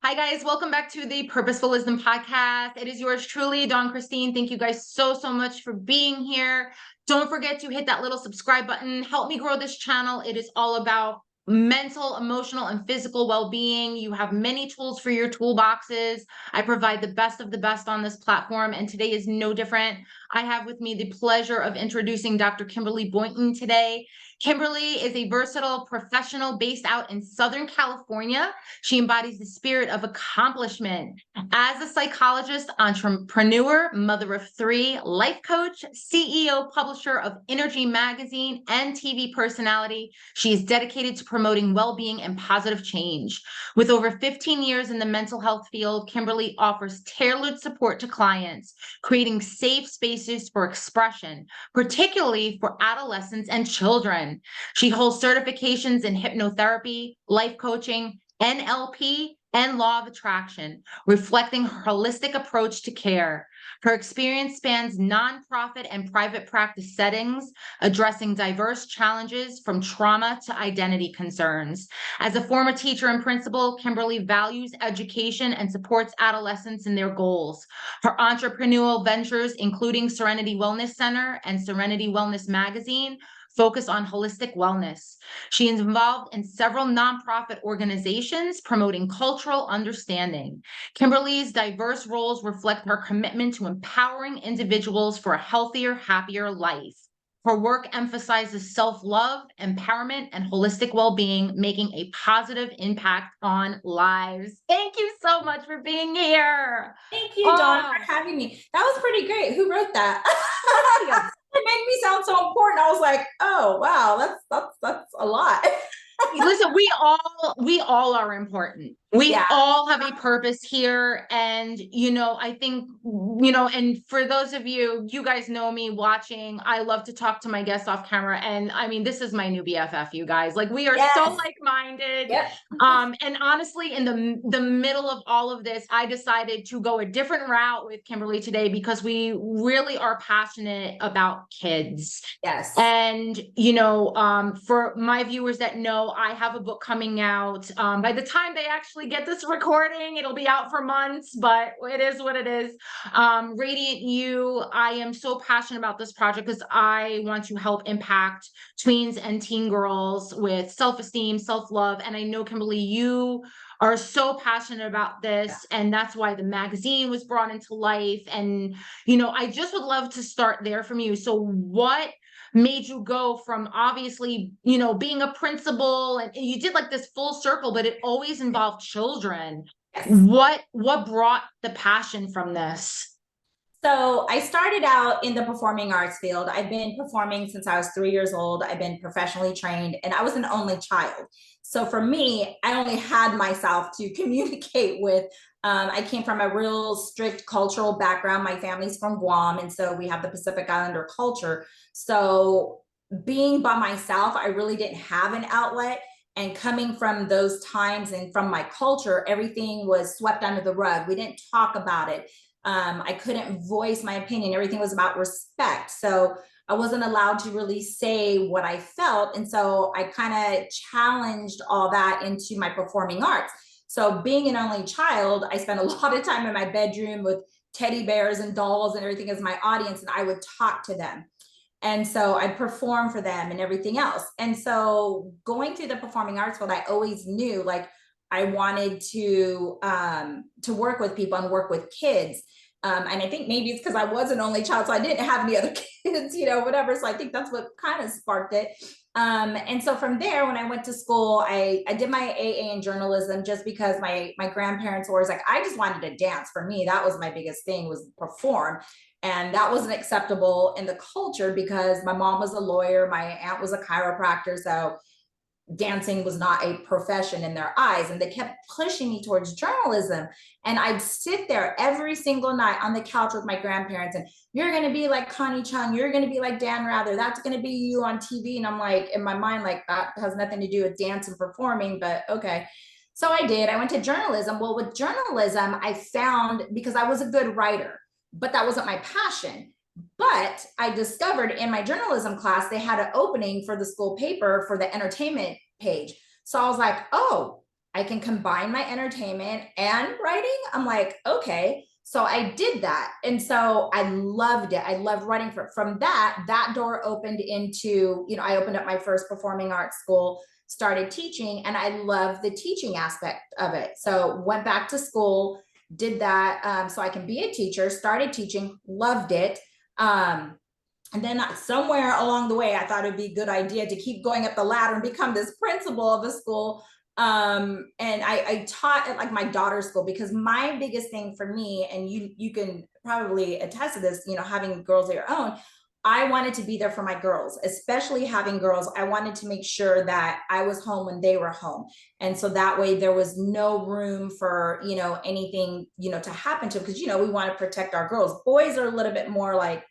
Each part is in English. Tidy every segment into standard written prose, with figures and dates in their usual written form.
Hi, guys. Welcome back to the Purposeful Wisdom Podcast. It is yours truly, Dawn Christine. Thank you guys so much for being here. Don't forget to hit that little subscribe button. Help me grow this channel. It is all about mental, emotional, and physical well-being. You have many tools for your toolboxes. I provide the best of the best on this platform, and today is no different. I have with me the pleasure of introducing Dr. Kymberli Boynton today. Kymberli is a versatile professional based out in Southern California. She embodies the spirit of accomplishment. As a psychologist, entrepreneur, mother of three, life coach, CEO, publisher of Innergy Magazine, and TV personality, she is dedicated to promoting well-being and positive change. With over 15 years in the mental health field, Kymberli offers tailored support to clients, creating safe spaces for expression, particularly for adolescents and children. She holds certifications in hypnotherapy, life coaching, NLP, and law of attraction, reflecting her holistic approach to care. Her experience spans nonprofit and private practice settings, addressing diverse challenges from trauma to identity concerns. As a former teacher and principal, Kymberli values education and supports adolescents in their goals. Her entrepreneurial ventures, including Serenity Wellness Center and Serenity Wellness Magazine, focus on holistic wellness. She is involved in several nonprofit organizations promoting cultural understanding. Kymberli's diverse roles reflect her commitment to empowering individuals for a healthier, happier life. Her work emphasizes self-love, empowerment, and holistic well-being, making a positive impact on lives. Thank you so much for being here. Thank you, Dawn, for having me. That was pretty great. Who wrote that? It made me sound so important. I was like, oh wow, that's a lot. Listen, we all are important. We all have a purpose here. And, I think, and for those of you, you guys know me watching, I love to talk to my guests off camera. And I mean, this is my new BFF, you guys. Like, we are so like-minded. Yep. And honestly, in the middle of all of this, I decided to go a different route with Kymberli today because we really are passionate about kids. Yes. And, for my viewers that know, I have a book coming out. By the time they actually get this recording, it'll be out for months, but it is what it is. Radiant You, I am so passionate about this project because I want to help impact tweens and teen girls with self-esteem, self-love. And I know, Kymberli, you are so passionate about this, and that's why the magazine was brought into life. And, I just would love to start there from you. So what made you go from obviously, being a principal, and you did like this full circle, but it always involved children. Yes. What brought the passion from this? So I started out in the performing arts field. I've been performing since I was 3 years old. I've been professionally trained, and I was an only child. So for me, I only had myself to communicate with. I came from a real strict cultural background. My family's from Guam, and so we have the Pacific Islander culture. So being by myself, I really didn't have an outlet. And coming from those times and from my culture, everything was swept under the rug. We didn't talk about it. I couldn't voice my opinion. Everything was about respect. So I wasn't allowed to really say what I felt. And so I kind of challenged all that into my performing arts. So being an only child, I spent a lot of time in my bedroom with teddy bears and dolls and everything as my audience, and I would talk to them. And so I'd perform for them and everything else. And so going through the performing arts field, I always knew like I wanted to work with people and work with kids. And I think maybe it's because I was an only child, so I didn't have any other kids, whatever. So I think that's what kind of sparked it. And so from there, when I went to school, I did my AA in journalism just because my grandparents were always like, I just wanted to dance. For me, that was my biggest thing, was perform. And that wasn't acceptable in the culture because my mom was a lawyer, my aunt was a chiropractor. So dancing was not a profession in their eyes, and they kept pushing me towards journalism. And I'd sit there every single night on the couch with my grandparents, and you're going to be like Connie Chung, you're going to be like Dan Rather, that's going to be you on TV. And I'm like, in my mind, like, that has nothing to do with dance and performing, but okay. So I did. I went to journalism. Well, with journalism, I found, because I was a good writer, but that wasn't my passion. But I discovered in my journalism class, they had an opening for the school paper for the entertainment page. So I was like, oh, I can combine my entertainment and writing. I'm like, okay. So I did that. And so I loved it. I loved writing. From that door opened into, I opened up my first performing arts school, started teaching, and I love the teaching aspect of it. So went back to school, did that so I can be a teacher, started teaching, loved it. And then somewhere along the way, I thought it'd be a good idea to keep going up the ladder and become this principal of a school. And I taught at like my daughter's school, because my biggest thing for me, and you can probably attest to this, having girls of your own, I wanted to be there for my girls, especially having girls. I wanted to make sure that I was home when they were home. And so that way there was no room for, anything, to happen to them. Because, we want to protect our girls. Boys are a little bit more like,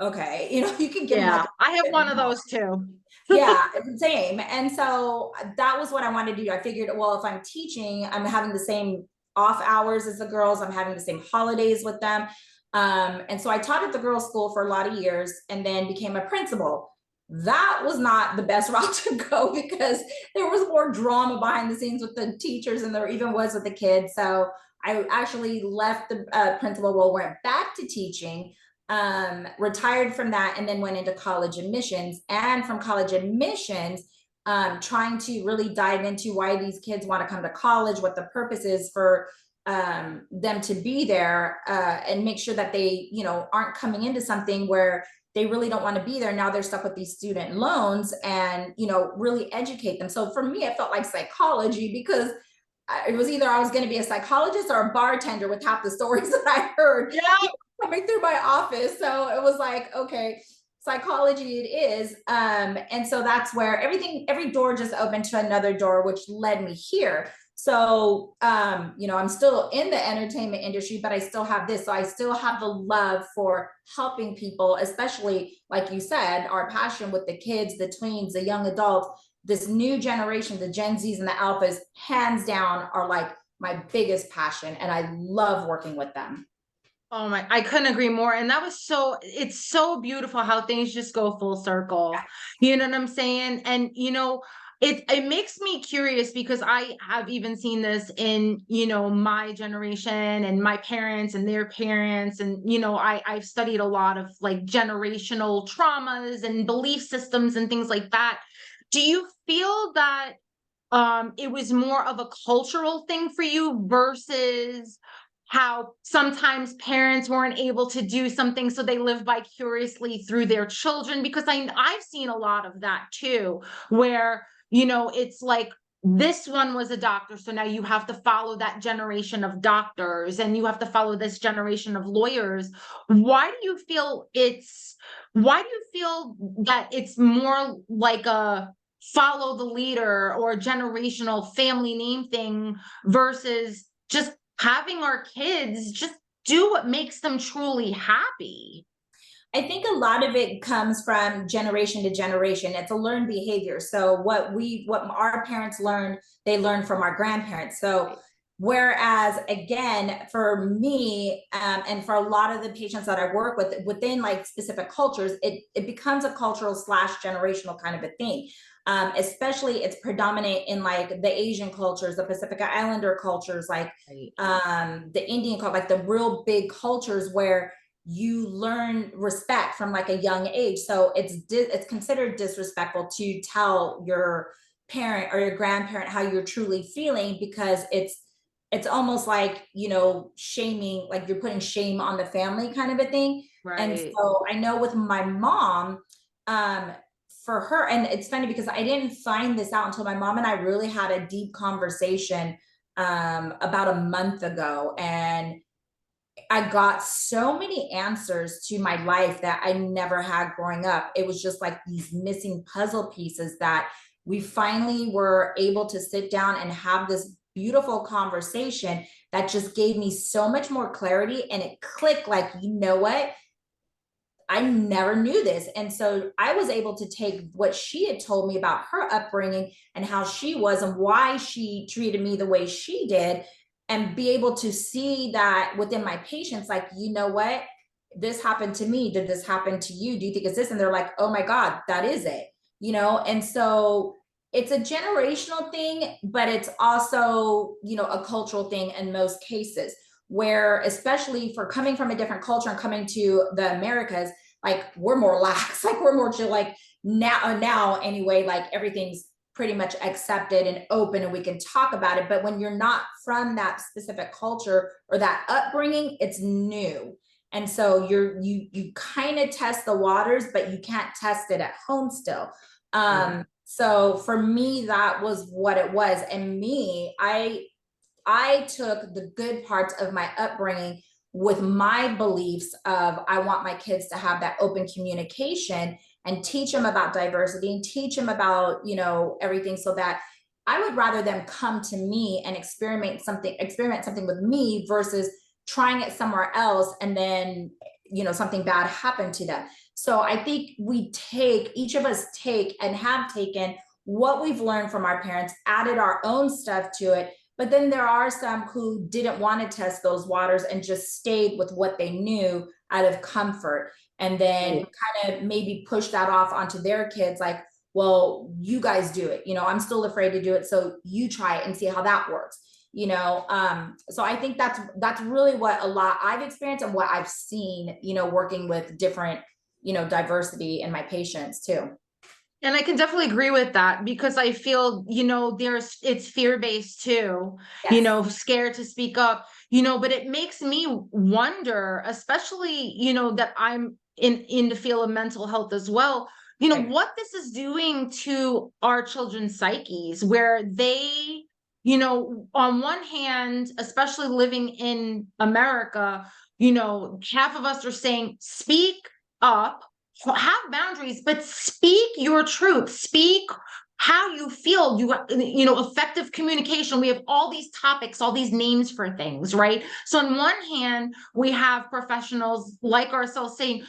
okay, you can give them like I have one of those too. yeah, same. And so that was what I wanted to do. I figured, well, if I'm teaching, I'm having the same off hours as the girls, I'm having the same holidays with them. And so I taught at the girls' school for a lot of years and then became a principal. That was not the best route to go, because there was more drama behind the scenes with the teachers and there even was with the kids. So I actually left the principal role, went back to teaching, retired from that, and then went into college admissions. And from college admissions, trying to really dive into why these kids want to come to college, what the purpose is for them to be there, and make sure that they, aren't coming into something where they really don't want to be there. Now they're stuck with these student loans, and, really educate them. So for me, it felt like psychology, because it was either I was going to be a psychologist or a bartender with half the stories that I heard. Yeah. Coming through my office. So it was like, okay, psychology it is. And so that's where every door just opened to another door, which led me here. So, I'm still in the entertainment industry, but I still have this. So I still have the love for helping people, especially like you said, our passion with the kids, the tweens, the young adults, this new generation, the Gen Zs and the Alphas, hands down are like my biggest passion. And I love working with them. Oh my, I couldn't agree more. And it's so beautiful how things just go full circle. You know what I'm saying? And it makes me curious, because I have even seen this in, my generation and my parents and their parents. And, I've studied a lot of like generational traumas and belief systems and things like that. Do you feel that it was more of a cultural thing for you versus how sometimes parents weren't able to do something, so they live vicariously through their children? Because I've seen a lot of that too, where it's like, this one was a doctor, so now you have to follow that generation of doctors and you have to follow this generation of lawyers. Why do you feel that it's more like a follow the leader or generational family name thing versus just having our kids just do what makes them truly happy? I think a lot of it comes from generation to generation. It's a learned behavior. So what our parents learned, they learned from our grandparents. So whereas again, for me, and for a lot of the patients that I work with within like specific cultures, it becomes a cultural / generational kind of a thing. Especially it's predominant in like the Asian cultures, the Pacific Islander cultures, like the Indian culture, like the real big cultures where you learn respect from like a young age. So it's considered disrespectful to tell your parent or your grandparent how you're truly feeling, because it's almost like, shaming, like you're putting shame on the family kind of a thing. Right. And so I know with my mom, for her, and it's funny because I didn't find this out until my mom and I really had a deep conversation about a month ago. And I got so many answers to my life that I never had growing up. It was just like these missing puzzle pieces that we finally were able to sit down and have this beautiful conversation that just gave me so much more clarity. And it clicked like, you know what? I never knew this. And so I was able to take what she had told me about her upbringing and how she was and why she treated me the way she did, and be able to see that within my patients, like, you know what, this happened to me. Did this happen to you? Do you think it's this? And they're like, oh my God, that is it. And so it's a generational thing, but it's also, you know, a cultural thing in most cases, where especially for coming from a different culture and coming to the Americas, like we're more lax, like we're more chill, like now anyway, like everything's pretty much accepted and open and we can talk about it. But when you're not from that specific culture or that upbringing, it's new. And so you kind of test the waters, but you can't test it at home still. So for me, that was what it was. And me, I took the good parts of my upbringing with my beliefs of I want my kids to have that open communication and teach them about diversity and teach them about, you know, everything, so that I would rather them come to me and experiment something with me versus trying it somewhere else and then, you know, something bad happened to them. So I think each of us take and have taken what we've learned from our parents, added our own stuff to it. But then there are some who didn't want to test those waters and just stayed with what they knew out of comfort. And then kind of maybe push that off onto their kids, like, well, you guys do it. You know, I'm still afraid to do it. So you try it and see how that works. You know, so I think that's really what a lot I've experienced and what I've seen, you know, working with different, you know, diversity in my patients too. And I can definitely agree with that, because I feel, you know, it's fear-based too, you Yes. know, scared to speak up, you know, but it makes me wonder, especially, you know, that I'm in the field of mental health as well, you know, Right. what this is doing to our children's psyches, where they, you know, on one hand, especially living in America, you know, half of us are saying, speak up, have boundaries, but speak your truth, speak how you feel. You know, effective communication. We have all these topics, all these names for things, right? So on one hand, we have professionals like ourselves saying,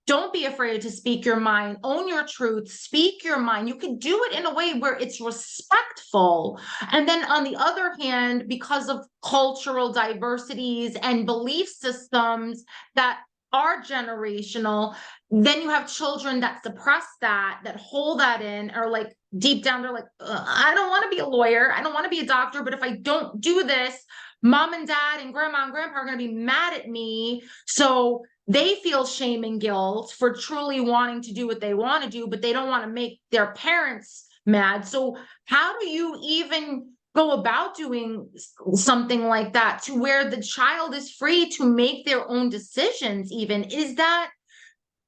don't be afraid to speak your mind, own your truth, speak your mind. You can do it in a way where it's respectful. And then on the other hand, because of cultural diversities and belief systems that are generational, then you have children that suppress that hold that in, or like deep down, they're like, I don't want to be a lawyer. I don't want to be a doctor. But if I don't do this, mom and dad and grandma and grandpa are going to be mad at me. So they feel shame and guilt for truly wanting to do what they want to do, but they don't want to make their parents mad. So how do you even go about doing something like that, to where the child is free to make their own decisions? Even is that,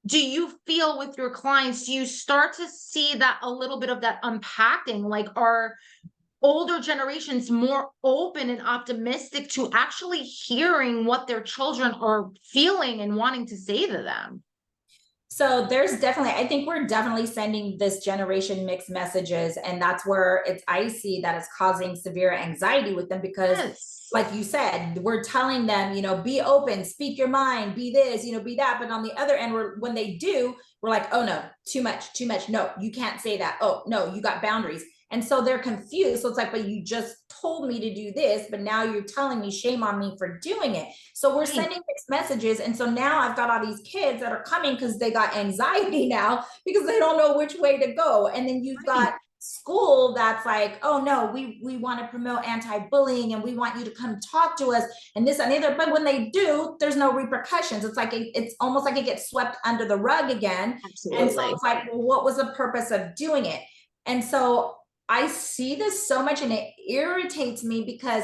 do you feel with your clients, do you start to see that a little bit of that unpacking? Like, are older generations more open and optimistic to actually hearing what their children are feeling and wanting to say to them? So there's definitely, I think we're definitely sending this generation mixed messages. And that's where I see that it's causing severe anxiety with them, because Yes. like you said, we're telling them, you know, be open, speak your mind, be this, you know, be that. But on the other end, when they do, we're like, oh no, too much, too much. No, you can't say that. Oh no, you got boundaries. And so they're confused. So it's like, but you just told me to do this, but now you're telling me, shame on me for doing it. So we're Right. sending mixed messages. And so now I've got all these kids that are coming because they got anxiety now because they don't know which way to go. And then you've got school that's like, oh no, we want to promote anti-bullying and we want you to come talk to us and this and the other. But when they do, there's no repercussions. It's like it's almost like it gets swept under the rug again. Absolutely. And so it's like, well, what was the purpose of doing it? And so I see this so much and it irritates me, because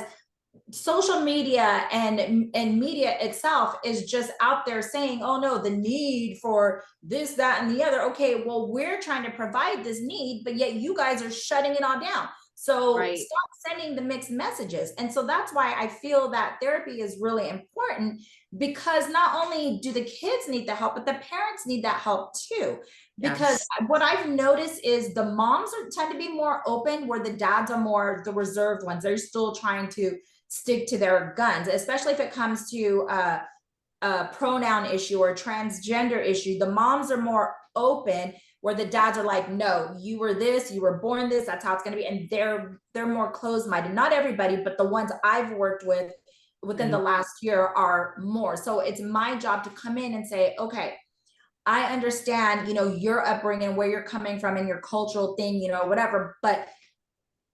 social media and media itself is just out there saying, oh no, the need for this, that, and the other. Okay, well, we're trying to provide this need, but yet you guys are shutting it all down. So Right. stop sending the mixed messages. And so that's why I feel that therapy is really important, because not only do the kids need the help, but the parents need that help too. Because Yes. what I've noticed is the moms tend to be more open, where the dads are more the reserved ones. They're still trying to stick to their guns, especially if it comes to a pronoun issue or transgender issue. The moms are more open, where the dads are like, no, you were this, you were born this, that's how it's going to be. And they're more closed-minded. Not everybody, but the ones I've worked with within the last year are more. So it's my job to come in and say, okay, I understand, your upbringing, where you're coming from and your cultural thing, whatever, but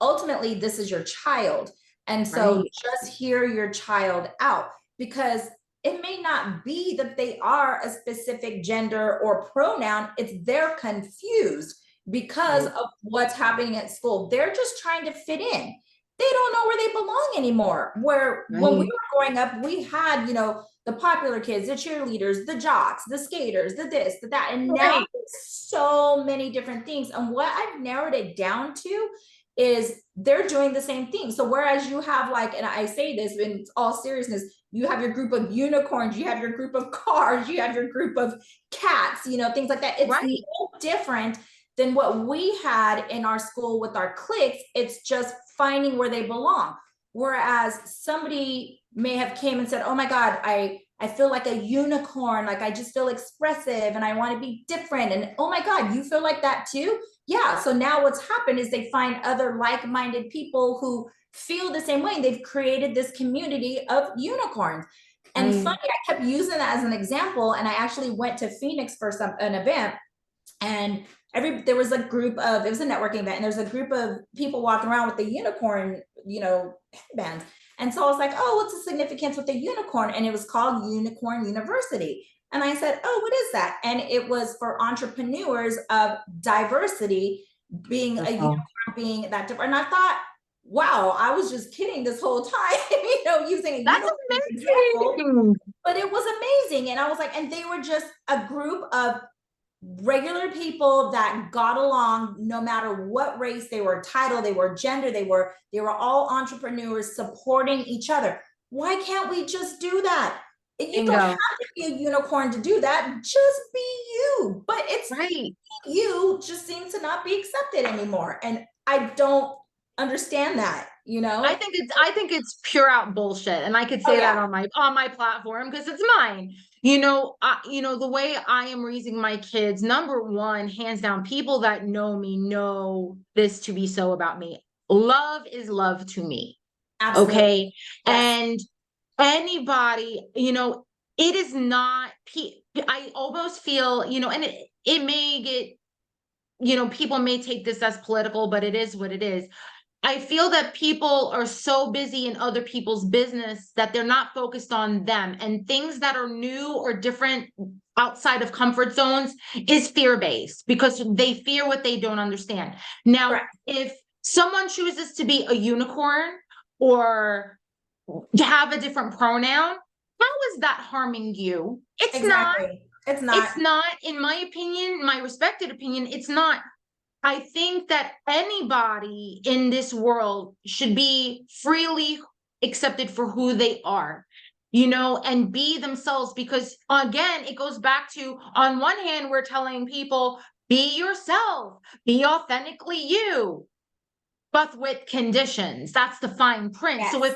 ultimately this is your child. And so Right. just hear your child out, because it may not be that they are a specific gender or pronoun, it's they're confused because Right. of what's happening at school. They're just trying to fit in. They don't know where they belong anymore. Where when we Right. were growing up, we had, the popular kids, the cheerleaders, the jocks, the skaters, the this, the that. And now Right. there's so many different things. And what I've narrowed it down to is they're doing the same thing. So whereas you have, like, and I say this in all seriousness, you have your group of unicorns, you have your group of cars, you have your group of cats, things like that. It's Right. no different than what we had in our school with our cliques. It's just finding where they belong. Whereas somebody may have came and said, oh my God, I feel like a unicorn, like I just feel expressive and I want to be different. And oh my God, you feel like that too? Yeah. So now what's happened is they find other like-minded people who feel the same way. They've created this community of unicorns. And Right. funny, I kept using that as an example. And I actually went to Phoenix for an event, and there was a group of, it was a networking event, and there's a group of people walking around with the unicorn, headbands. And so I was like, oh, what's the significance with the unicorn? And it was called Unicorn University. And I said, oh, what is that? And it was for entrepreneurs of diversity, being a unicorn, Beautiful. being that different. And I thought, wow, I was just kidding this whole time, using a That's unicorn as an example, amazing. but it was amazing. And I was like, and they were just a group of regular people that got along no matter what race they were, title they were, gender they were all entrepreneurs supporting each other. Why can't we just do that? You don't have Bingo. to be a unicorn to do that. Just be you. But it's Right. you just seems to not be accepted anymore, and I don't understand that. I think it's pure out bullshit, and I could Oh say that yeah. on my platform because it's mine. The way I am raising my kids, number one, hands down, people that know me know this to be so about me. Love is love to me. Absolutely. Okay. Yes. And anybody, it is not, I almost feel, and it may get, people may take this as political, but it is what it is. I feel that people are so busy in other people's business that they're not focused on them, and things that are new or different outside of comfort zones is fear-based because they fear what they don't understand. Now, Correct. if someone chooses to be a unicorn or to have a different pronoun, how is that harming you? It's not. Exactly. It's not. It's not, in my opinion, my respected opinion, it's not. I think that anybody in this world should be freely accepted for who they are, and be themselves. Because again, it goes back to, on one hand, we're telling people, be yourself, be authentically you, but with conditions. That's the fine print. So Yes.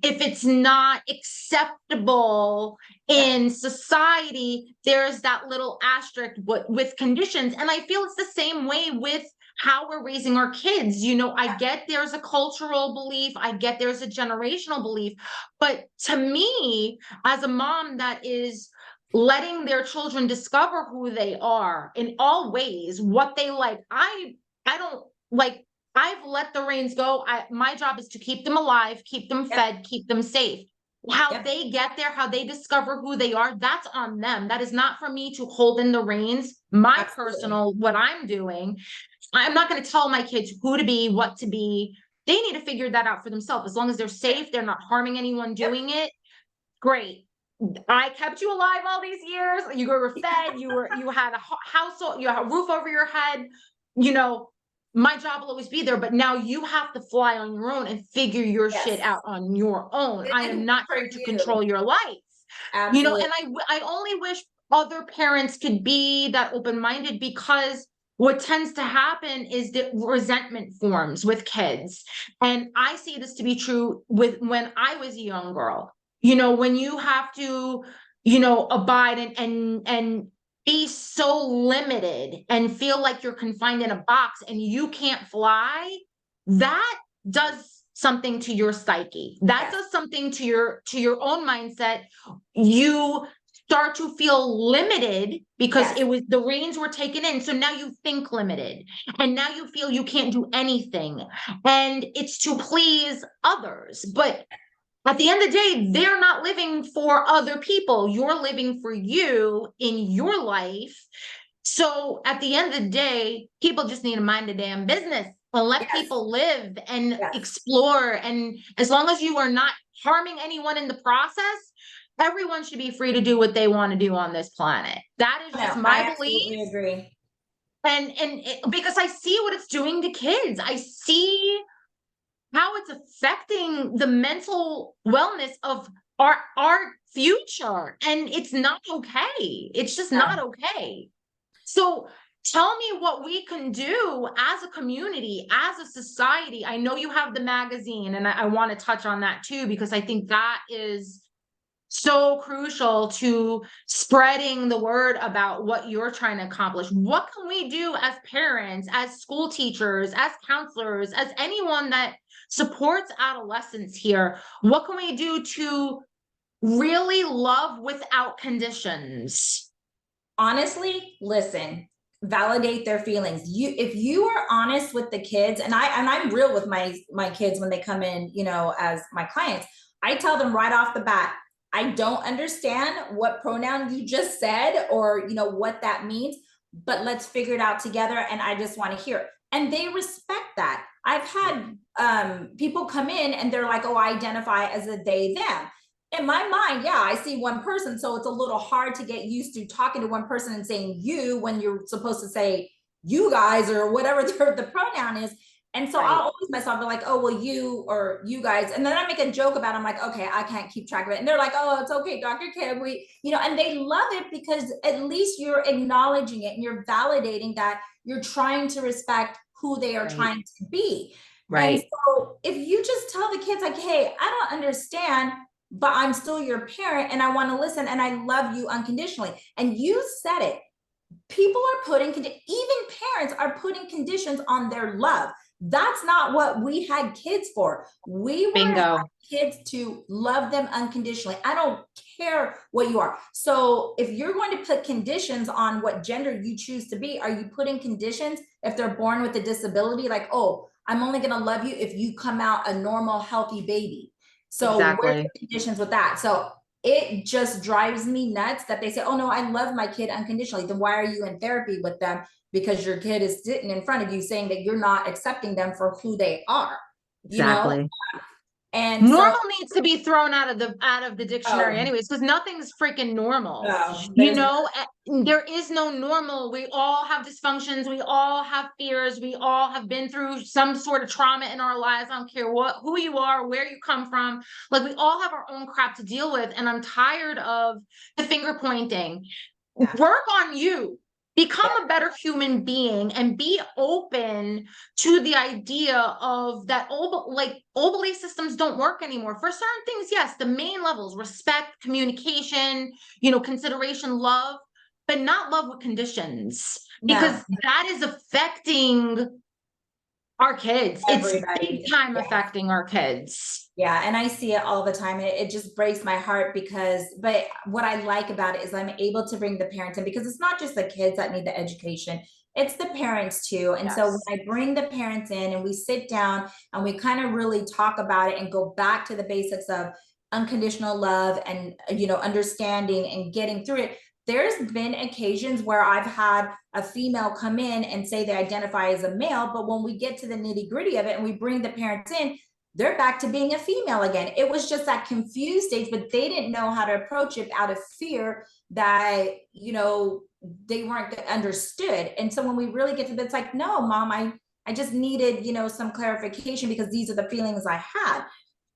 if it's not acceptable Yep. in society, there's that little asterisk with conditions. And I feel it's the same way with how we're raising our kids. I get there's a cultural belief, I get there's a generational belief, but to me, as a mom that is letting their children discover who they are in all ways, what they like, I don't like, I've let the reins go. My job is to keep them alive, keep them Yep. fed, keep them safe. How Yep. they get there, how they discover who they are, that's on them. That is not for me to hold in the reins. My Absolutely. personal, what I'm doing, I'm not going to tell my kids who to be, what to be. They need to figure that out for themselves. As long as they're safe, they're not harming anyone Yep. doing it. Great. I kept you alive all these years. You were fed, you had a household, you had a roof over your head. You know, my job will always be there, but now you have to fly on your own and figure your shit Yes. out on your own. I am And not for here to you. control your life. Absolutely. And I only wish other parents could be that open-minded, because what tends to happen is that resentment forms with kids. And I see this to be true with when I was a young girl. When you have to, abide and be so limited and feel like you're confined in a box and you can't fly, that does something to your psyche. That Yes. does something to your own mindset. You start to feel limited because Yes. it was the reins were taken in. So now you think limited, and now you feel you can't do anything, and it's to please others. But at the end of the day, they're not living for other people. You're living for you in your life. So at the end of the day, people just need to mind the damn business and let Yes. people live and Yes. explore. And as long as you are not harming anyone in the process, everyone should be free to do what they want to do on this planet. That is No, just I my belief. absolutely agree. Because I see what it's doing to kids. I see how it's affecting the mental wellness of our future, and it's not okay. It's just not okay. So tell me what we can do as a community, as a society. I know you have the magazine, and I want to touch on that too, because I think that is so crucial to spreading the word about what you're trying to accomplish. What can we do as parents, as school teachers, as counselors, as anyone that supports adolescents here? What can we do to really love without conditions? Honestly, listen, validate their feelings. If you are honest with the kids, and I'm real with my kids when they come in, as my clients, I tell them right off the bat, I don't understand what pronoun you just said, or what that means, but let's figure it out together, and I just want to hear it. And they respect that. I've had people come in and they're like, oh, I identify as a they them. In my mind, yeah, I see one person, so it's a little hard to get used to talking to one person and saying you when you're supposed to say you guys or whatever the pronoun is. And so I'll always myself be like, oh, well, you or you guys. And then I make a joke about it. I'm like, okay, I can't keep track of it. And they're like, oh, it's okay, Dr. Kim. And they love it because at least you're acknowledging it and you're validating that you're trying to respect who they are trying to be. And so if you just tell the kids like, hey, I don't understand, but I'm still your parent and I want to listen and I love you unconditionally. And you said it. People are putting, even parents are putting conditions on their love. That's not what we had kids for. We were kids to love them unconditionally. I don't care what you are. So if you're going to put conditions on what gender you choose to be, are you putting conditions if they're born with a disability? Like, oh, I'm only going to love you if you come out a normal, healthy baby. So where's the conditions with that? So it just drives me nuts that they say, oh no, I love my kid unconditionally. Then why are you in therapy with them? Because your kid is sitting in front of you saying that you're not accepting them for who they are. And normal needs to be thrown out of the dictionary anyways, because nothing's freaking normal. There is no normal. We all have dysfunctions, we all have fears, we all have been through some sort of trauma in our lives. I don't care who you are, where you come from, like we all have our own crap to deal with. And I'm tired of the finger pointing. Work on you. Become a better human being and be open to the idea of that old belief systems don't work anymore. For certain things, yes, the main levels, respect, communication, consideration, love, but not love with conditions, because that is affecting our kids. Everybody. It's big time affecting our kids. Yeah. And I see it all the time. It just breaks my heart but what I like about it is I'm able to bring the parents in, because it's not just the kids that need the education, it's the parents too. And so when I bring the parents in and we sit down and we kind of really talk about it and go back to the basics of unconditional love and, understanding and getting through it. There's been occasions where I've had a female come in and say they identify as a male, but when we get to the nitty gritty of it and we bring the parents in, they're back to being a female again. It was just that confused stage, but they didn't know how to approach it out of fear that, they weren't understood. And so when we really get to this, it's like, no, mom, I just needed, some clarification because these are the feelings I had.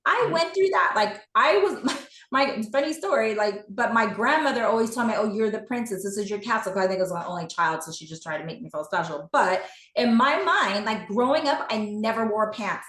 I went through that. Like I was my funny story, but my grandmother always told me, oh, you're the princess. This is your castle. I think I was my only child. So she just tried to make me feel special. But in my mind, like growing up, I never wore pants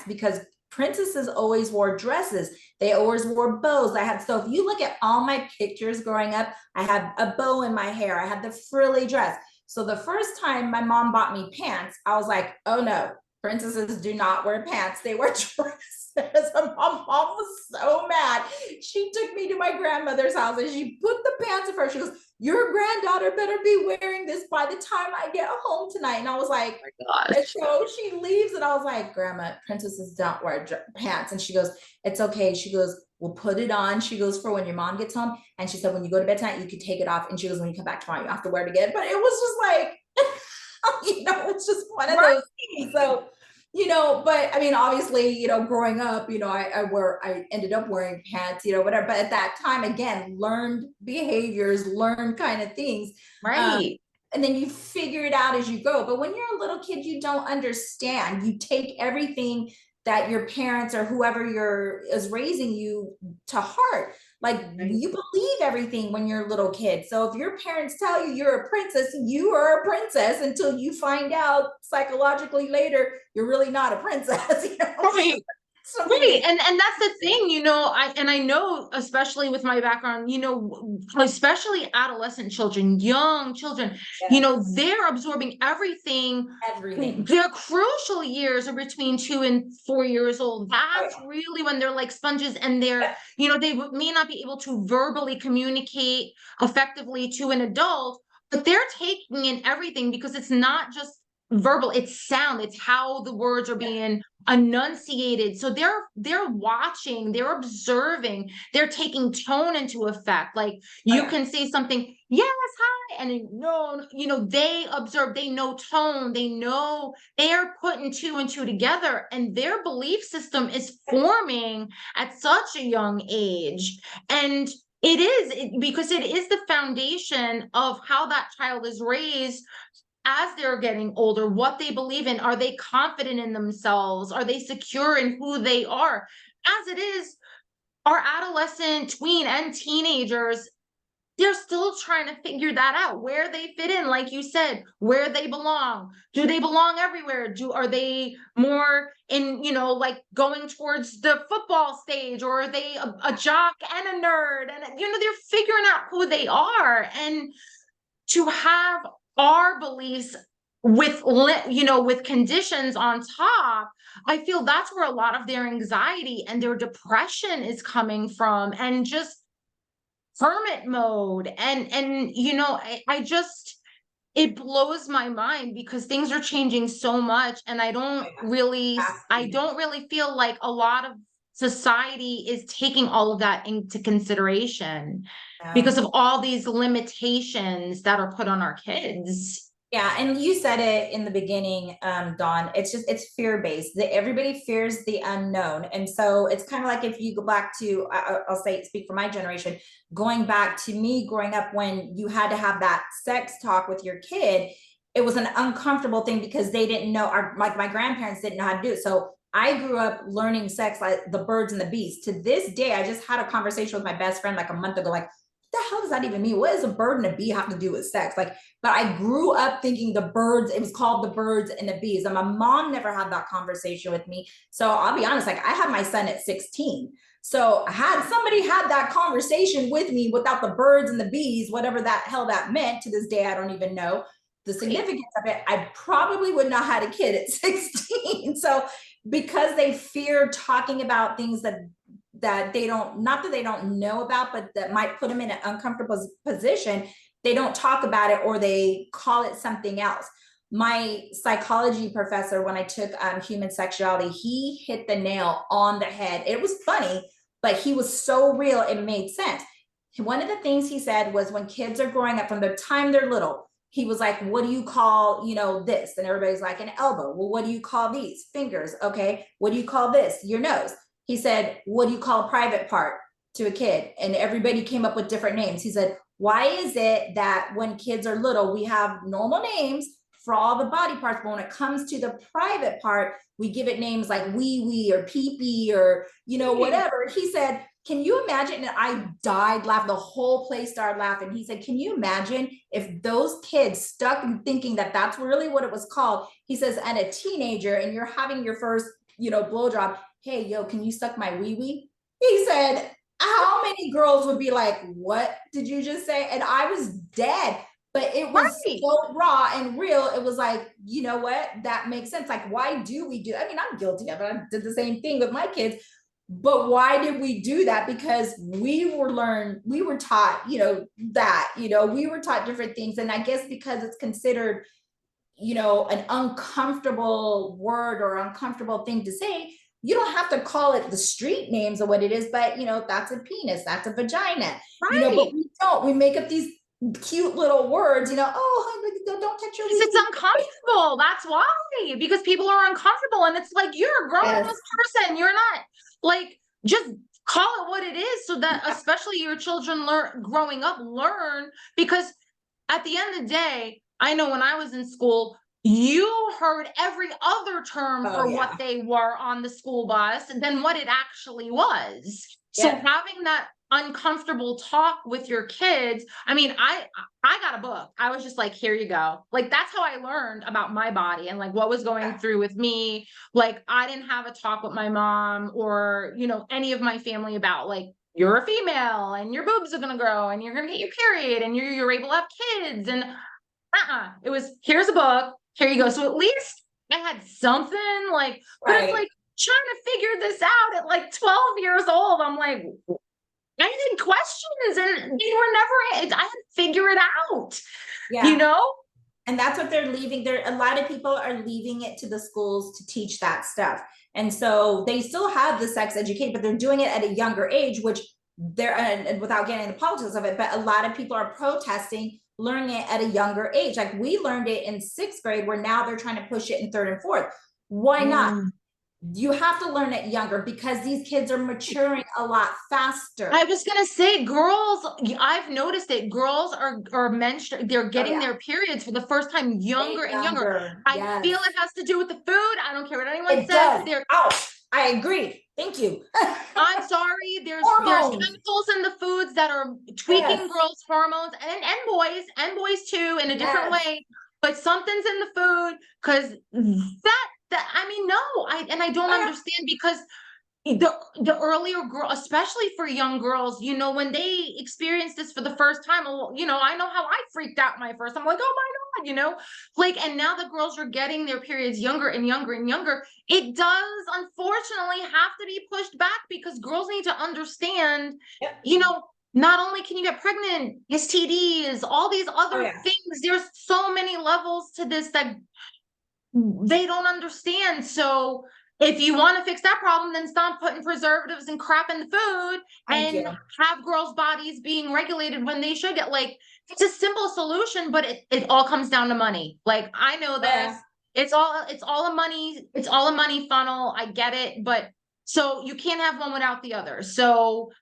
because princesses always wore dresses. They always wore bows. So if you look at all my pictures growing up, I had a bow in my hair. I had the frilly dress. So the first time my mom bought me pants, I was like, oh no, Princesses do not wear pants. They wear dresses. And my mom was so mad. She took me to my grandmother's house and she put the pants in front. She goes, your granddaughter better be wearing this by the time I get home tonight. And I was like, Oh my and gosh. so she leaves and I was like, Grandma, princesses don't wear pants. And she goes, it's okay. She goes, we'll put it on. She goes, for when your mom gets home. And she said, when you go to bed tonight, you can take it off. And she goes, when you come back tomorrow, you have to wear it again. But it was just like, it's just one of those things. So, but I mean, obviously, growing up, I ended up wearing pants, whatever. But at that time, again, learned behaviors, learned kind of things. Right. And then you figure it out as you go. But when you're a little kid, you don't understand. You take everything that your parents or whoever is raising you to heart. Like you believe everything when you're a little kid. So if your parents tell you you're a princess, you are a princess until you find out psychologically later you're really not a princess. Right. Right. And that's the thing, I know, especially with my background, especially adolescent children, young children, Yes. they're absorbing everything. Everything. Their crucial years are between 2 and 4 years old. Oh, That's yeah. really when they're like sponges and they're, they may not be able to verbally communicate effectively to an adult, but they're taking in everything because it's not just verbal, it's sound, it's how the words are being enunciated. So they're watching, they're observing, they're taking tone into effect. Like Oh, you yeah. can say something, yes, hi, and then, no, they observe, they know tone, they know, they're putting two and two together, and their belief system is forming at such a young age. And because it is the foundation of how that child is raised as they're getting older, what they believe in. Are they confident in themselves? Are they secure in who they are? As it is, our adolescent, tween, and teenagers, they're still trying to figure that out, where they fit in, like you said, where they belong. Do they belong everywhere? Are they more in, like going towards the football stage, or are they a jock and a nerd? And they're figuring out who they are. And to have our beliefs with conditions on top, I feel that's where a lot of their anxiety and their depression is coming from, and just hermit mode. And I just, it blows my mind because things are changing so much, and I don't really feel like a lot of society is taking all of that into consideration Yeah. because of all these limitations that are put on our kids. Yeah, and you said it in the beginning, Dawn. It's fear-based. Everybody fears the unknown. And so it's kind of like if you go back to, I'll speak for my generation, going back to me growing up when you had to have that sex talk with your kid, it was an uncomfortable thing because they didn't know, like my grandparents didn't know how to do it. So I grew up learning sex like the birds and the bees. To this day, I just had a conversation with my best friend like a month ago, like, the hell does that even mean? What does a bird and a bee have to do with sex? Like, but I grew up thinking it was called the birds and the bees. And my mom never had that conversation with me. So I'll be honest, like I had my son at 16. So had somebody had that conversation with me without the birds and the bees, whatever that hell that meant, to this day, I don't even know the significance of it, I probably would not have had a kid at 16. So because they fear talking about things that they don't, not that they don't know about, but that might put them in an uncomfortable position, they don't talk about it, or they call it something else. My psychology professor, when I took human sexuality, he hit the nail on the head. It was funny, but he was so real, it made sense. One of the things he said was when kids are growing up, from the time they're little, he was like, what do you call, this? And everybody's like, an elbow. Well, what do you call these? Fingers. Okay. What do you call this? Your nose. He said, what do you call a private part to a kid? And everybody came up with different names. He said, why is it that when kids are little, we have normal names for all the body parts, but when it comes to the private part, we give it names like wee wee or pee pee or, whatever. He said, can you imagine? And I died laughing. The whole place started laughing. He said, can you imagine if those kids stuck thinking that that's really what it was called? He says, and a teenager, and you're having your first, blowjob. Hey, yo, can you suck my wee wee? He said, how many girls would be like, what did you just say? And I was dead. but it was Right. so raw and real. It was like, you know what? That makes sense. Like, why do we do? I mean, I'm guilty of it. I did the same thing with my kids. But why did we do that? Because we were taught, we were taught different things. And I guess because it's considered, an uncomfortable word or uncomfortable thing to say, you don't have to call it the street names of what it is, but that's a penis, that's a vagina, Right. but we don't. We make up these cute little words, oh, don't touch your Because it's leaky. uncomfortable. That's why. Because people are uncomfortable. And it's like, you're a grown ass Yes. person. You're not like, just call it what it is, so that especially your children growing up learn. Because at the end of the day, I know when I was in school, you heard every other term Oh for what yeah. they were on the school bus than what it actually was. So Yeah. having that uncomfortable talk with your kids, I mean, I got a book. I was just like, here you go. Like, that's how I learned about my body and like what was going through with me. Like, I didn't have a talk with my mom or, any of my family about like, you're a female and your boobs are going to grow and you're going to get your period and you're able to have kids. And it was, here's a book, here you go. So at least I had something like, but it's Right. like trying to figure this out at like 12 years old. I'm like, I had questions and they were never, I had to figure it out, Yeah. And that's what they're leaving there. A lot of people are leaving it to the schools to teach that stuff. And so they still have the sex education, but they're doing it at a younger age, which they're, and without getting into politics of it, but a lot of people are protesting learning it at a younger age. Like, we learned it in 6th grade, where now they're trying to push it in 3rd and 4th. Why not? You have to learn it younger because these kids are maturing a lot faster. I was gonna say, girls, I've noticed it. Girls are menstruating, they're getting their periods for the first time younger and younger. I feel it has to do with the food. I don't care what anyone It says. does. I agree. Thank you. I'm sorry. There's Hormones. chemicals in the foods that are tweaking girls' hormones and boys too in a different way. But something's in the food because that I mean, no, I don't understand, because the earlier girl, especially for young girls, when they experience this for the first time, I know how I freaked out my first. I'm like, oh my God, like, and now the girls are getting their periods younger and younger and younger. It does unfortunately have to be pushed back because girls need to understand, not only can you get pregnant, STDs, all these other things. There's so many levels to this that they don't understand. So if you want to fix that problem, then stop putting preservatives and crap in the food and have girls' bodies being regulated when they should get, like, it's a simple solution, but it all comes down to money. Like, I know this. It's all a money funnel. I get it. But so you can't have one without the other. So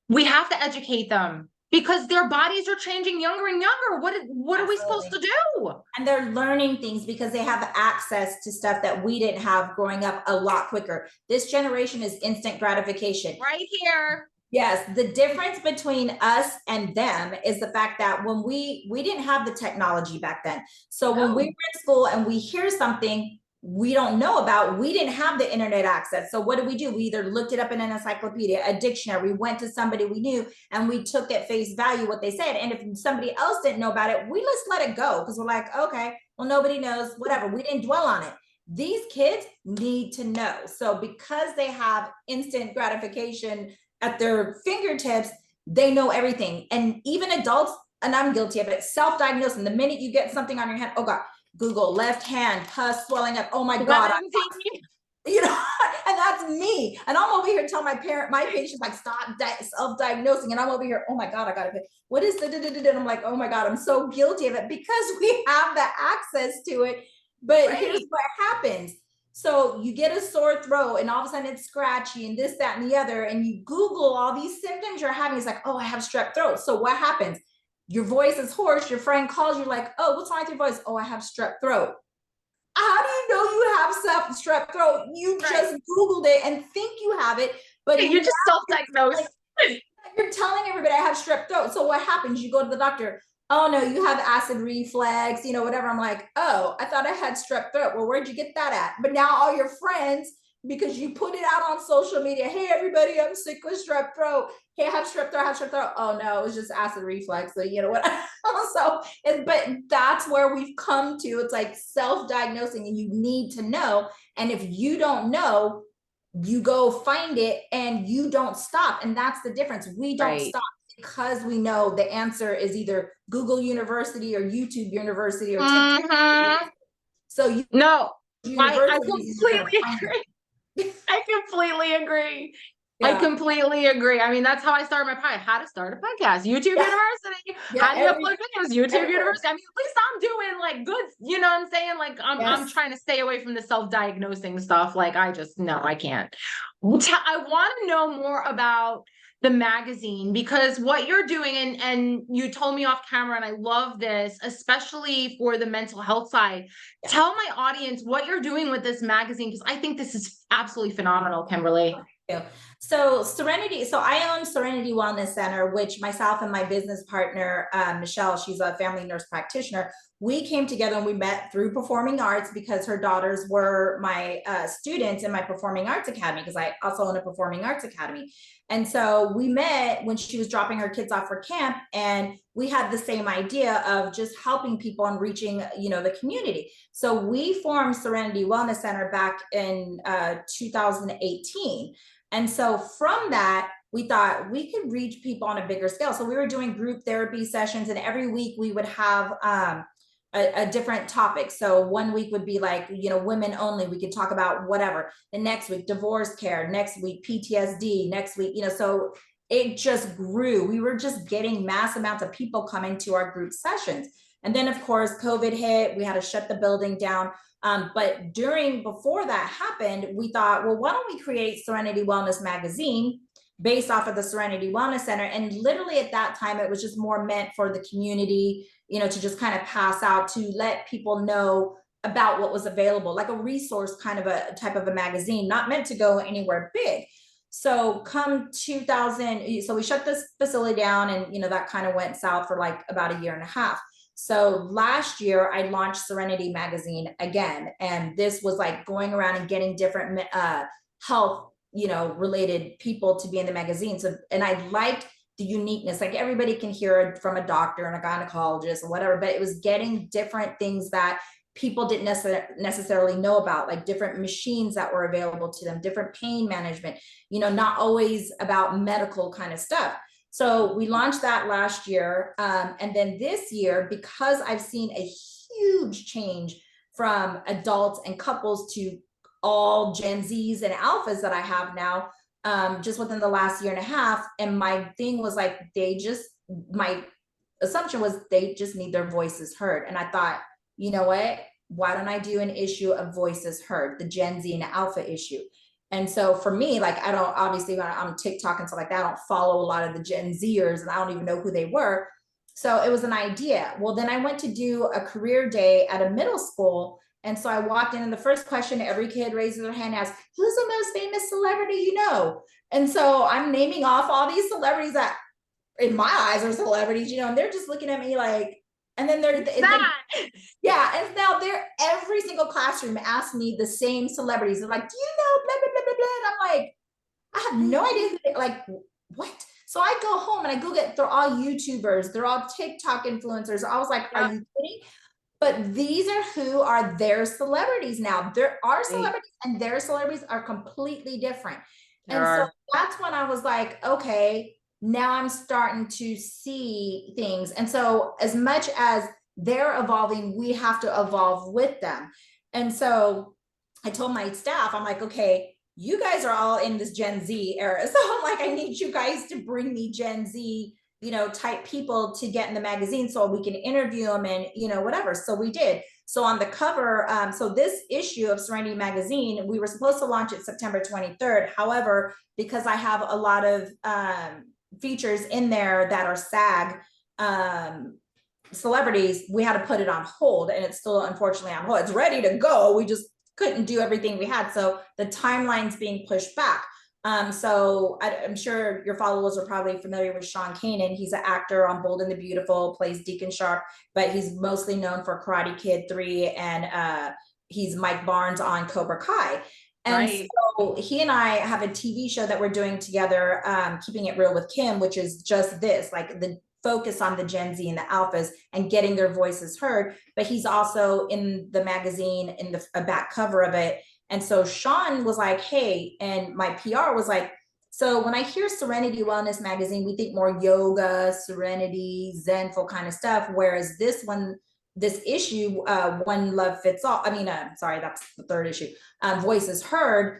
we have to educate them because their bodies are changing younger and younger. What are we supposed to do? And they're learning things because they have access to stuff that we didn't have growing up a lot quicker. This generation is instant gratification. Right here. Yes. The difference between us and them is the fact that when we didn't have the technology back then. So when we were in school and we hear something we don't know about, we didn't have the internet access. So what did? We either looked it up in an encyclopedia, a dictionary, we went to somebody we knew and we took at face value what they said. And if somebody else didn't know about it, we just let it go because we're like, okay, well, nobody knows, whatever. We didn't dwell on it. These kids need to know. So because they have instant gratification at their fingertips, they know everything. And even adults, and I'm guilty of it, self-diagnosing. The minute you get something on your hand, oh God, Google left hand, pus swelling up. Oh my God. And that's me. And I'm over here telling my patients, like, stop self-diagnosing. And I'm over here, oh my God, I got to, what is the, and I'm like, oh my God, I'm so guilty of it because we have the access to it. But here's what happens. So you get a sore throat and all of a sudden it's scratchy and this, that, and the other. And you Google all these symptoms you're having. It's like, oh, I have strep throat. So what happens? Your voice is hoarse. Your friend calls you like, oh, what's wrong with your voice? Oh, I have strep throat. How do you know you have strep throat? You just Googled it and think you have it, but you're just self-diagnosed. You're telling everybody I have strep throat. So what happens? You go to the doctor. Oh no, you have acid reflux, whatever. I'm like, oh, I thought I had strep throat. Well, where'd you get that at? But now all your friends because you put it out on social media. Hey, everybody, I'm sick with strep throat. Hey, I have strep throat, I have strep throat. Oh no, it was just acid reflux. So you know what? So, but that's where we've come to. It's like self-diagnosing, and you need to know. And if you don't know, you go find it and you don't stop. And that's the difference. We don't stop because we know the answer is either Google University or YouTube University or TikTok. So you no, I universities completely agree. I completely agree. I Yeah. completely agree. I mean, that's how I started my podcast. How to start a podcast, YouTube University. Yeah, How do you upload videos, YouTube everywhere. University. I mean, at least I'm doing like good, you know what I'm saying? Like I'm trying to stay away from the self-diagnosing stuff. Like I just, no, I can't. I want to know more about the magazine, because what you're doing, and you told me off camera, and I love this, especially for the mental health side. Tell my audience what you're doing with this magazine, because I think this is absolutely phenomenal, Kymberli. So Serenity, so I own Serenity Wellness Center, which myself and my business partner, Michelle, she's a family nurse practitioner. We came together and we met through performing arts because her daughters were my students in my performing arts academy, because I also own a performing arts academy. And so we met when she was dropping her kids off for camp, and we had the same idea of just helping people and reaching, you know, the community. So we formed Serenity Wellness Center back in 2018. And so from that, we thought we could reach people on a bigger scale. So we were doing group therapy sessions, and every week we would have a different topic. So one week would be like, you know, women only. We could talk about whatever. The next week, divorce care. Next week, PTSD. Next week, you know, so it just grew. We were just getting mass amounts of people coming to our group sessions. And then of course, COVID hit, we had to shut the building down. But before that happened, we thought, well, why don't we create Serenity Wellness Magazine based off of the Serenity Wellness Center? And literally at that time, it was just more meant for the community, you know, to just kind of pass out, to let people know about what was available, like a resource kind of a type of a magazine, not meant to go anywhere big. So come 2000, so we shut this facility down, and, you know, that kind of went south for like about a year and a half. So last year I launched Serenity Magazine again. And this was like going around and getting different health, you know, related people to be in the magazine. So, and I liked the uniqueness, like everybody can hear it from a doctor and a gynecologist or whatever, but it was getting different things that people didn't necessarily know about, like different machines that were available to them, different pain management, you know, not always about medical kind of stuff. So we launched that last year. And then this year, because I've seen a huge change from adults and couples to all Gen Zs and alphas that I have now, just within the last year and a half. And my thing was like, my assumption was they just need their voices heard. And I thought, you know what, why don't I do an issue of voices heard, the Gen Z and alpha issue? And so for me, like, I don't, obviously when I'm TikTok and stuff like that, I don't follow a lot of the Gen Zers, and I don't even know who they were. So it was an idea. Well, then I went to do a career day at a middle school. And so I walked in, and the first question every kid raises their hand and asks, who's the most famous celebrity you know? And so I'm naming off all these celebrities that in my eyes are celebrities, you know, and they're just looking at me like, and then yeah, and now every single classroom asks me the same celebrities. They're like, do you know blah, blah, blah, blah, blah? And I'm like, I have no idea who like, what? So I go home and I go they're all YouTubers, they're all TikTok influencers. I was like, are you kidding? But these are who are their celebrities now. There are celebrities, and their celebrities are completely different. And so that's when I was like, okay, now I'm starting to see things. And so as much as they're evolving, we have to evolve with them. And so I told my staff, I'm like, okay, you guys are all in this Gen Z era. So I'm like, I need you guys to bring me Gen Z, you know, type people to get in the magazine so we can interview them and, you know, whatever. So we did. So on the cover, so this issue of Serenity Magazine, we were supposed to launch it September 23rd. However, because I have a lot of features in there that are SAG celebrities, we had to put it on hold, and it's still unfortunately on hold. It's ready to go. We just couldn't do everything we had. So the timeline's being pushed back. So I'm sure your followers are probably familiar with Sean Kanan. He's an actor on Bold and the Beautiful, plays Deacon Sharp, but he's mostly known for Karate Kid 3, and he's Mike Barnes on Cobra Kai. And Right. so he and I have a TV show that we're doing together, Keeping It Real with Kim, which is just this, like the focus on the Gen Z and the alphas and getting their voices heard. But he's also in the magazine, in the back cover of it. And so Sean was like, hey, and my PR was like, so when I hear Serenity Wellness Magazine, we think more yoga, serenity, zenful kind of stuff. Whereas this one, this issue, One Love Fits All, I mean, sorry, that's the third issue, Voices Heard,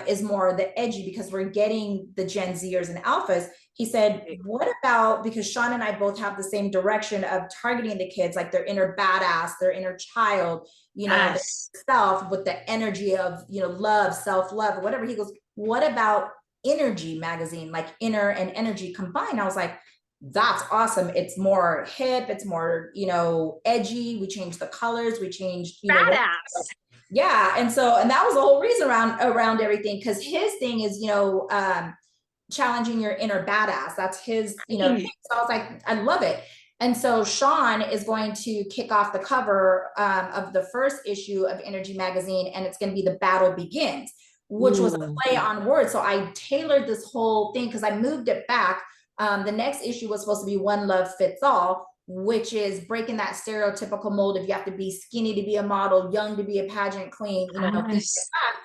is more the edgy, because we're getting the Gen Zers and alphas. He said, what about, because Sean and I both have the same direction of targeting the kids, like their inner badass, their inner child, you know, Yes. self, with the energy of, you know, love, self-love, or whatever. He goes, what about Innergy Magazine, like inner and energy combined? I was like, that's awesome. It's more hip, it's more, you know, edgy. We changed the colors, we changed, you know, Badass. yeah. And so, and that was the whole reason around everything, because his thing is, you know, challenging your inner badass. That's his, you know, thing. So I was like, I love it. And so Sean is going to kick off the cover of the first issue of Innergy Magazine, and it's going to be The Battle Begins, which was a play on words. So I tailored this whole thing because I moved it back. The next issue was supposed to be One Love Fits All, which is breaking that stereotypical mold of you have to be skinny to be a model, young to be a pageant queen, you know, things like that.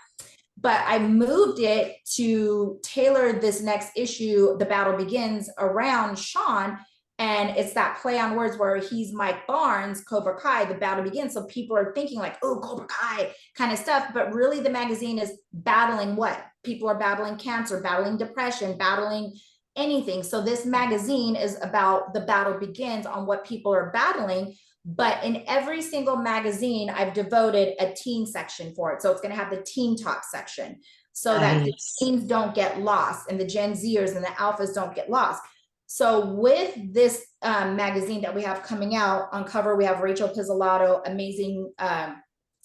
But I moved it to tailor this next issue, The Battle Begins, around Sean. And it's that play on words where he's Mike Barnes, Cobra Kai, The Battle Begins. So people are thinking like, oh, Cobra Kai kind of stuff. But really the magazine is battling what? People are battling cancer, battling depression, battling anything. So this magazine is about the battle begins on what people are battling. But in every single magazine, I've devoted a teen section for it. So it's going to have the teen talk section, so that the teens don't get lost and the Gen Zers and the alphas don't get lost. So with this magazine that we have coming out, on cover, we have Rachel Pizzolatto, amazing,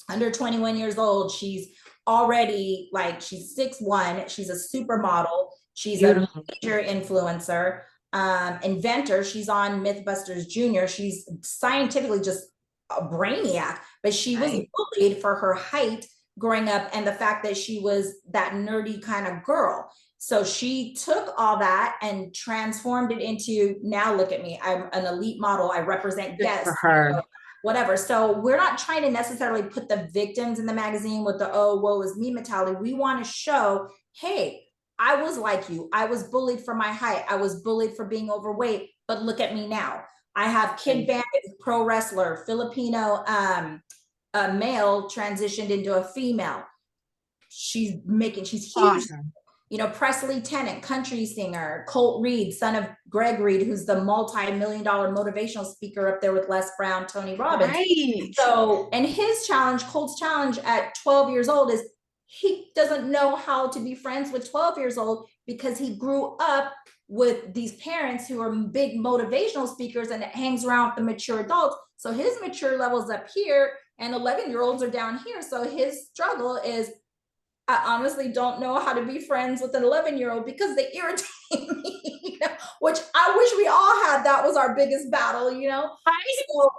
under 21 years old. She's already like, she's 6'1". She's a supermodel. She's a major influencer, inventor. She's on Mythbusters Junior. She's scientifically just a brainiac, but she was bullied for her height growing up and the fact that she was that nerdy kind of girl. So she took all that and transformed it into, now look at me, I'm an elite model. I represent guests. For her. You know, whatever. So we're not trying to necessarily put the victims in the magazine with the, oh, woe is me mentality. We want to show, hey, I was like you. I was bullied for my height. I was bullied for being overweight, but look at me now. I have Kid Bandit, pro wrestler, Filipino male, transitioned into a female. She's huge. Awesome. You know, Presley Tennant, country singer, Colt Reed, son of Greg Reed, who's the multi-million-dollar motivational speaker up there with Les Brown, Tony Robbins. Right. So, and his challenge, Colt's challenge at 12 years old is he doesn't know how to be friends with 12 years old because he grew up with these parents who are big motivational speakers and it hangs around with the mature adults. So his mature level's up here and 11-year-olds are down here. So his struggle is, I honestly don't know how to be friends with an 11-year-old because they irritate me, you know, which I wish we all had. That was our biggest battle, you know. So,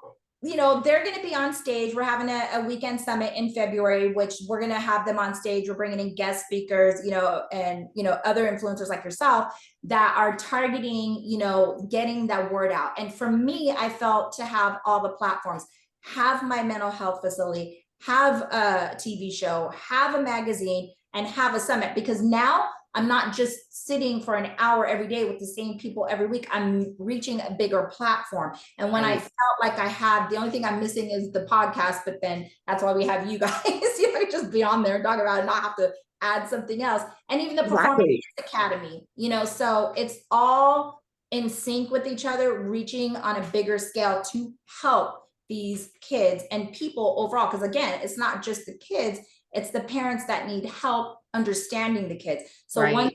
you know, they're going to be on stage. We're having a weekend summit in February, which we're going to have them on stage. We're bringing in guest speakers, you know, and, you know, other influencers like yourself that are targeting, you know, getting that word out. And for me, I felt to have all the platforms, have my mental health facility, have a TV show, have a magazine, and have a summit, because now I'm not just sitting for an hour every day with the same people every week. I'm reaching a bigger platform. And when I felt like I had, the only thing I'm missing is the podcast, but then that's why we have you guys, you know, just be on there and talk about it, not have to add something else. And even the Performance Academy, you know, so it's all in sync with each other, reaching on a bigger scale to help these kids and people overall. Because again, it's not just the kids, it's the parents that need help understanding the kids. So once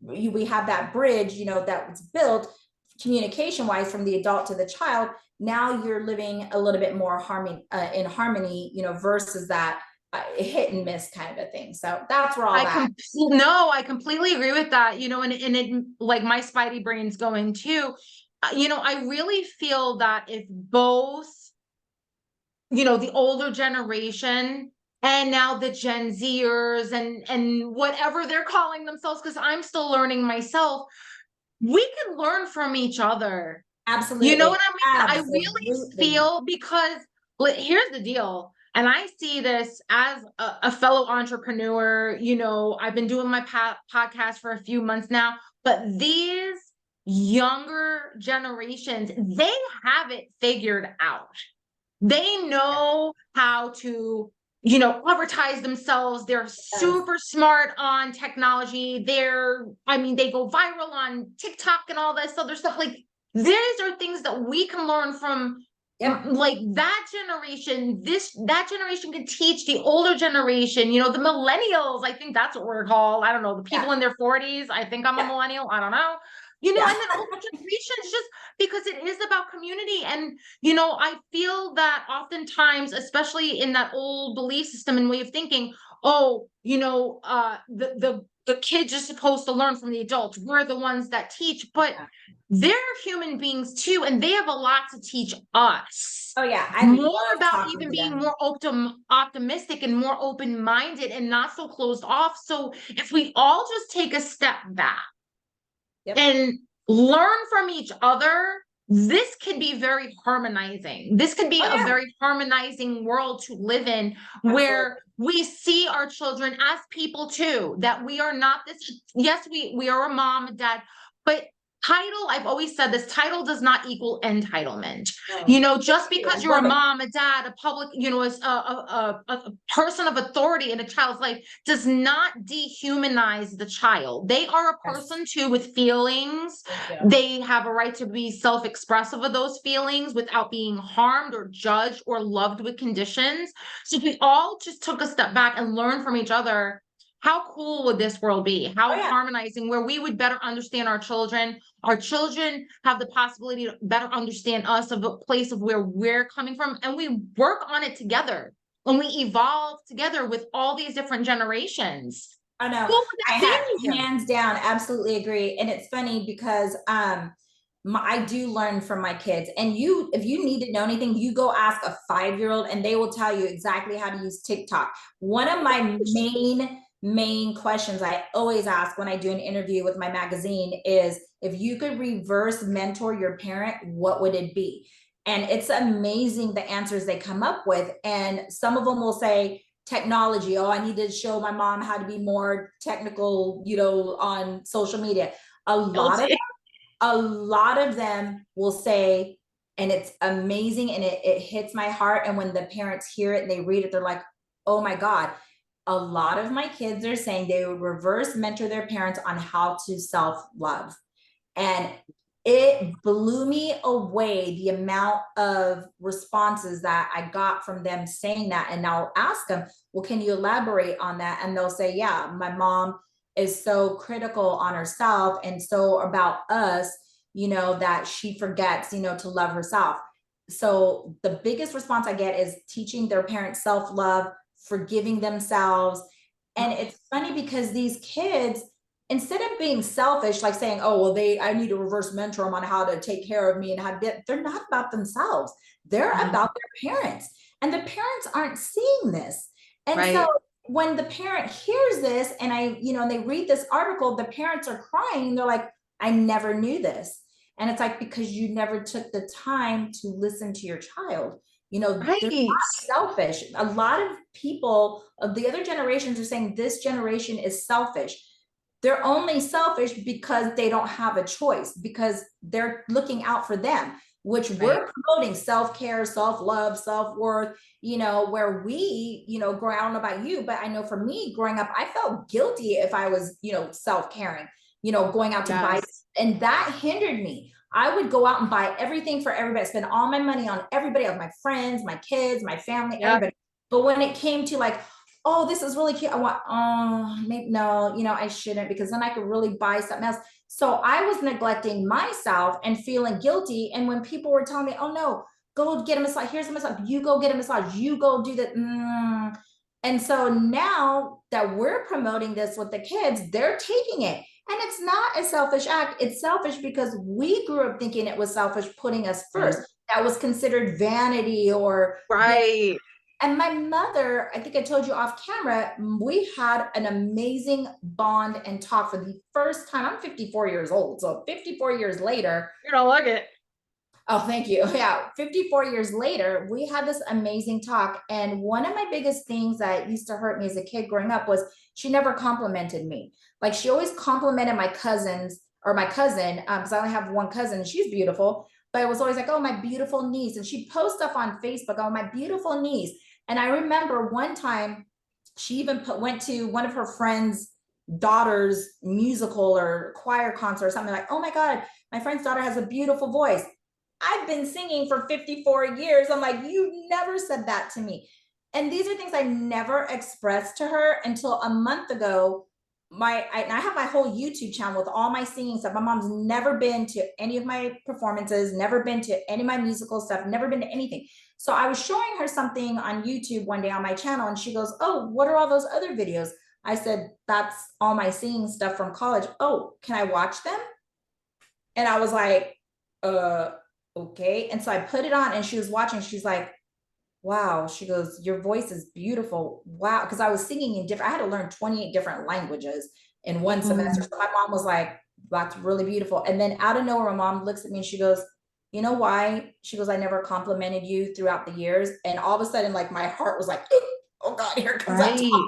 we have that bridge, you know, that was built communication wise from the adult to the child, now you're living a little bit more in harmony, you know, versus that hit and miss kind of a thing. So that's where I completely agree with that, you know, and it, like, my spidey brain's going too. You know, I really feel that if both, you know, the older generation and now the Gen Zers and whatever they're calling themselves, because I'm still learning myself, we can learn from each other. Absolutely. You know what I mean? I really Absolutely. feel, because here's the deal, and I see this as a fellow entrepreneur. You know, I've been doing my podcast for a few months now, but these younger generations, they have it figured out. They know how to, you know, advertise themselves. They're super smart on technology. I mean, they go viral on TikTok and all this other stuff. Like, these are things that we can learn from. Yep. Like that generation, that generation can teach the older generation, you know, the millennials. I think that's what we're called. I don't know, the people in their 40s. I think I'm a millennial. I don't know. You know, and then older generations, just because it is about community. And, you know, I feel that oftentimes, especially in that old belief system and way of thinking, oh, you know, the kids are supposed to learn from the adults. We're the ones that teach, but they're human beings too, and they have a lot to teach us. Oh yeah, more about even being more optimistic and more open-minded and not so closed off. So if we all just take a step back and learn from each other, this could be very harmonizing. This could be a very harmonizing world to live in, where we see our children as people too, that we are not this. Yes, we are a mom and dad, but title, I've always said this, title does not equal entitlement. You know, just because you're a mom, a dad, a public, you know, a person of authority in a child's life does not dehumanize the child. They are a person too, with feelings. They have a right to be self-expressive of those feelings without being harmed or judged or loved with conditions. So if we all just took a step back and learned from each other, how cool would this world be? How harmonizing, where we would better understand our children. Our children have the possibility to better understand us, of a place of where we're coming from, and we work on it together, and we evolve together with all these different generations. I know. Hands down, absolutely agree. And it's funny because I do learn from my kids. And if you need to know anything, you go ask a 5-year-old and they will tell you exactly how to use TikTok. One of my main questions I always ask when I do an interview with my magazine is, if you could reverse mentor your parent, what would it be? And it's amazing the answers they come up with. And some of them will say technology. Oh, I need to show my mom how to be more technical, you know, on social media. A lot of them will say, and it's amazing, and it hits my heart. And when the parents hear it and they read it, they're like, oh my God. A lot of my kids are saying they would reverse mentor their parents on how to self-love. And it blew me away, the amount of responses that I got from them saying that. And I'll ask them, well, can you elaborate on that? And they'll say, yeah, my mom is so critical on herself and so about us, you know, that she forgets, you know, to love herself. So the biggest response I get is teaching their parents self-love, forgiving themselves. And it's funny because these kids, instead of being selfish, like saying, oh, well, I need to reverse mentor them on how to take care of me and how to get, they're not about themselves. They're about their parents. And the parents aren't seeing this. And so when the parent hears this and and they read this article, the parents are crying. They're like, I never knew this. And it's like, because you never took the time to listen to your child. You know, they're not selfish. A lot of people of the other generations are saying this generation is selfish. They're only selfish because they don't have a choice, because they're looking out for them, which we're promoting self-care, self-love, self-worth, you know, where we, you know, I don't know about you, but I know for me growing up, I felt guilty if I was, you know, self-caring, you know, going out to buy, and that hindered me. I would go out and buy everything for everybody, spend all my money on everybody else, my friends, my kids, my family, everybody. But when it came to like, oh, this is really cute, I want, oh, maybe no, you know, I shouldn't, because then I could really buy something else. So I was neglecting myself and feeling guilty. And when people were telling me, oh no, go get a massage, here's a massage, you go get a massage, you go do that. And so now that we're promoting this with the kids, they're taking it. And it's not a selfish act. It's selfish because we grew up thinking it was selfish, putting us first. That was considered vanity or And my mother, I think I told you off camera, we had an amazing bond and talk for the first time. I'm 54 years old. So 54 years later. You're gonna like it. Oh, thank you. Yeah. 54 years later, we had this amazing talk. And one of my biggest things that used to hurt me as a kid growing up was she never complimented me. Like she always complimented my cousins or my cousin, because I only have one cousin and she's beautiful, but it was always like, oh, my beautiful niece. And she'd post stuff on Facebook, oh, my beautiful niece. And I remember one time she even went to one of her friends' daughter's musical or choir concert or something, like, oh my God, my friend's daughter has a beautiful voice. I've been singing for 54 years. I'm like, you never said that to me. And these are things I never expressed to her until a month ago. I have my whole YouTube channel with all my singing stuff. My mom's never been to any of my performances, never been to any of my musical stuff, never been to anything. So I was showing her something on YouTube one day on my channel, and she goes, oh, what are all those other videos? I said, that's all my singing stuff from college. Oh, can I watch them? And I was like, okay. And so I put it on and she was watching. She's like, wow. She goes, your voice is beautiful. Wow. Because I was singing in different, I had to learn 28 different languages in one semester. So my mom was like, that's really beautiful. And then out of nowhere, my mom looks at me and she goes, you know why? She goes, I never complimented you throughout the years. And all of a sudden, like my heart was like, oh God, here comes that talk,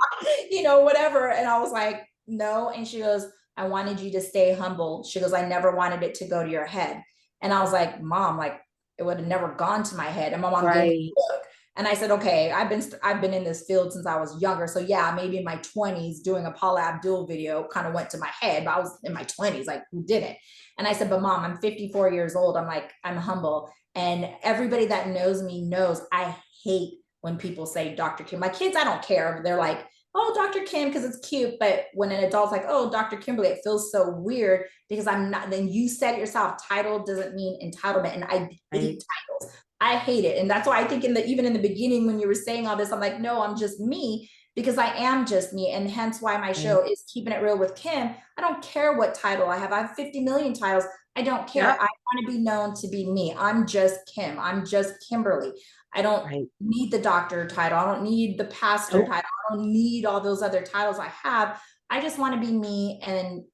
you know, whatever. And I was like, no. And she goes, I wanted you to stay humble. She goes, I never wanted it to go to your head. And I was like, Mom, like it would have never gone to my head. And my mom gave me a look. And I said, okay, I've been in this field since I was younger. So yeah, maybe in my 20s doing a Paula Abdul video kind of went to my head, but I was in my 20s, like who didn't? And I said, but Mom, I'm 54 years old. I'm like, I'm humble. And everybody that knows me knows I hate when people say Dr. Kim. My kids, I don't care. They're like, oh, Dr. Kim, because it's cute. But when an adult's like, oh, Dr. Kymberli, it feels so weird because I'm not, then you said it yourself, title doesn't mean entitlement. And I hate titles. I hate it. And that's why I think even in the beginning, when you were saying all this, I'm like, no, I'm just me, because I am just me. And hence why my show is Keeping It Real with Kim. I don't care what title I have. I have 50 million titles. I don't care. I want to be known to be me. I'm just Kim. I'm just Kymberli. I don't need the doctor title. I don't need the pastor title. I don't need all those other titles I have. I just want to be me. And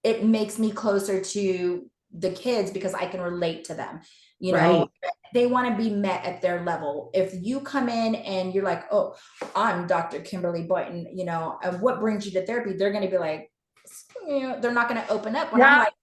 it makes me closer to the kids because I can relate to them. You know, they want to be met at their level. If you come in and you're like, oh, I'm Dr. Kymberli Boynton, you know, what brings you to therapy? They're going to be like, you know, they're not going to open up. When I'm like,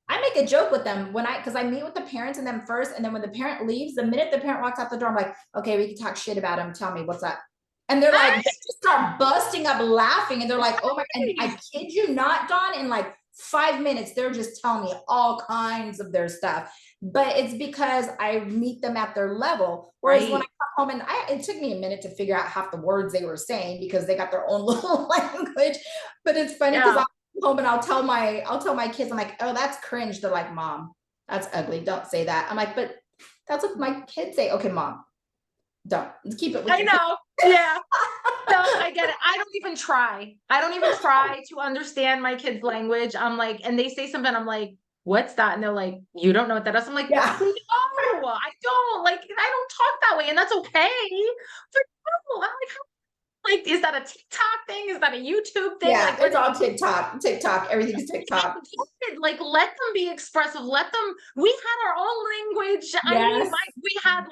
I make a joke with them because I meet with the parents and them first. And then when the parent leaves, the minute the parent walks out the door, I'm like, okay, we can talk shit about him. Tell me what's up. And they're like, they just start busting up laughing. And they're like, oh my, and I kid you not, Dawn, in like 5 minutes, they're just telling me all kinds of their stuff. But it's because I meet them at their level. Whereas when I come home, and it took me a minute to figure out half the words they were saying because they got their own little language. But it's funny because I'll come home and I'll tell my kids, I'm like, oh, that's cringe. They're like, Mom, that's ugly. Don't say that. I'm like, but that's what my kids say. Okay, Mom, don't keep it with I know. Yeah. No, I get it. I don't even try to understand my kids' language. I'm like, and they say something, I'm like, what's that? And they're like, you don't know what that is. I'm like, no, I don't. Like, I don't talk that way, and that's okay. But no, I'm like, is that a TikTok thing? Is that a YouTube thing? Yeah, like, it's all TikTok. Everything's TikTok. Like, let them be expressive. We had our own language. Yes. I mean, we had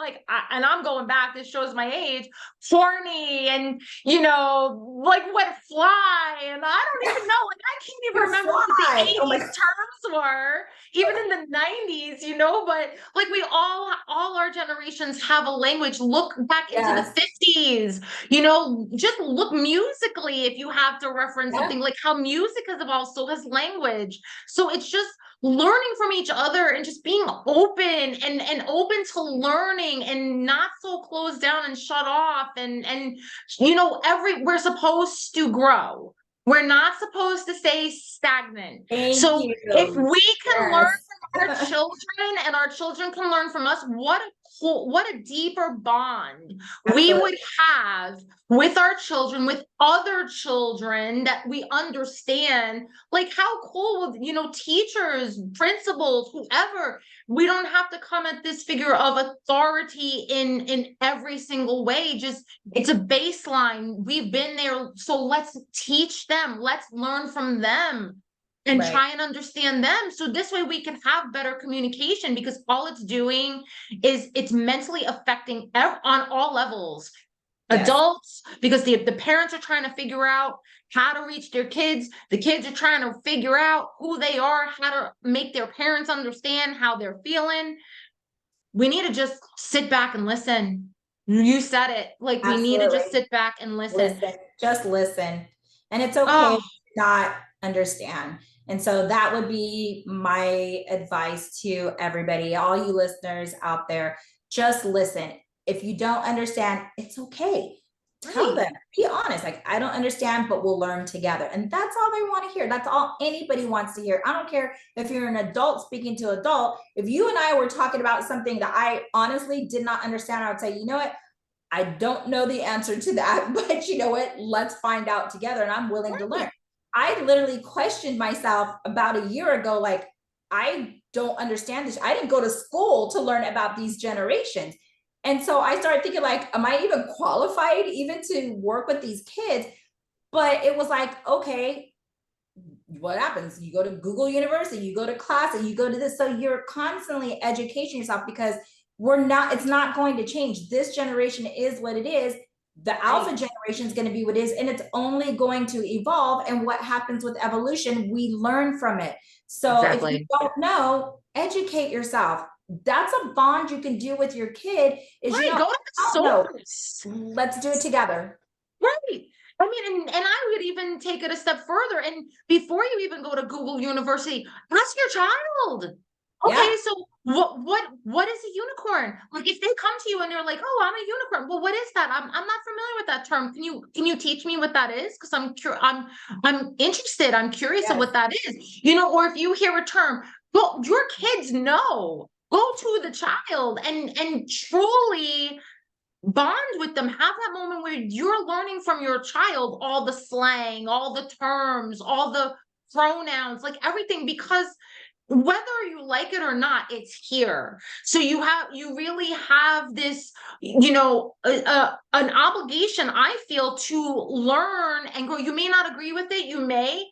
and I'm going back, this shows my age, horny and, you know, like what fly. And I don't even know, like, I can't even remember what the 80s terms were, even in the 90s, you know, but like all our generations have a language. Look back into the 50s, you know, just look musically if you have to reference something, like how music has evolved, so has language. So it's just learning from each other and just being open and open to learning and not so closed down and shut off and you know, we're supposed to grow. We're not supposed to stay stagnant. If we can learn from our children, and our children can learn from us, what a deeper bond we Absolutely. would have with our children, with other children that we understand. Like, how cool would, teachers, principals, whoever, we don't have to come at this figure of authority in every single way. Just, it's a baseline. We've been there, so let's teach them, let's learn from them and Right. try and understand them, so this way we can have better communication, because all it's doing is it's mentally affecting on all levels. Yes. Adults, because the parents are trying to figure out how to reach their kids, the kids are trying to figure out who they are, how to make their parents understand how they're feeling. We need to just sit back and listen. You said it, like, we need to just Absolutely. sit back and listen. Just listen. And it's okay Oh, to not understand. And so that would be my advice to everybody, all you listeners out there, just listen. If you don't understand, it's okay. Tell right. them, be honest. Like, I don't understand, but we'll learn together. And that's all they want to hear. That's all anybody wants to hear. I don't care if you're an adult speaking to adult. If you and I were talking about something that I honestly did not understand, I would say, you know what? I don't know the answer to that, but you know what? Let's find out together. And I'm willing to learn. I literally questioned myself about a year ago. Like, I don't understand this. I didn't go to school to learn about these generations. And so I started thinking, like, am I even qualified even to work with these kids? But it was like, okay, what happens? You go to Google University, you go to class, and you go to this. So you're constantly educating yourself, because it's not going to change. This generation is what it is. The alpha generation is going to be what it is, and it's only going to evolve. And what happens with evolution, we learn from it. So if you Exactly. don't know, educate yourself. That's a bond you can do with your kid, is, Right, go to I the don't know, source. let's do it together. Right. I mean, and I would even take it a step further. And before you even go to Google University, ask your child. Yeah. Okay, so what is a unicorn? Like, if they come to you and they're like, "Oh, I'm a unicorn." Well, what is that? I'm not familiar with that term. Can you teach me what that is? Because I'm interested. I'm curious of Yes. what that is. Or if you hear a term, well, your kids know. Go to the child and truly bond with them. Have that moment where you're learning from your child all the slang, all the terms, all the pronouns, like everything, because whether you like it or not, it's here. So you really have this, an obligation, I feel, to learn and grow. You may not agree with it,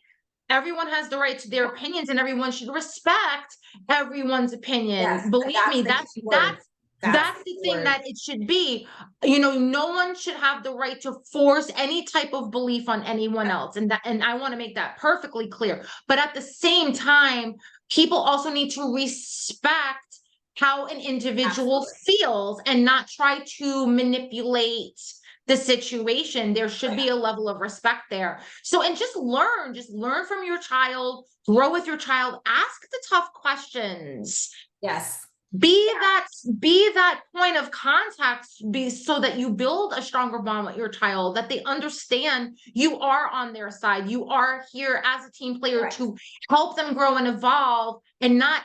everyone has the right to their opinions, and everyone should respect everyone's Yes. opinion. Believe That's me, the key word. That's that's the the key thing word. that it should be. No one should have the right to force any type of belief on anyone else. And I want to make that perfectly clear. But at the same time, people also need to respect how an individual Absolutely. feels and not try to manipulate the situation. There should be a level of respect there. So, and just learn from your child, grow with your child, ask the tough questions, Yes. be that point of contact, so that you build a stronger bond with your child, that they understand you are on their side, you are here as a team player Right. to help them grow and evolve, and not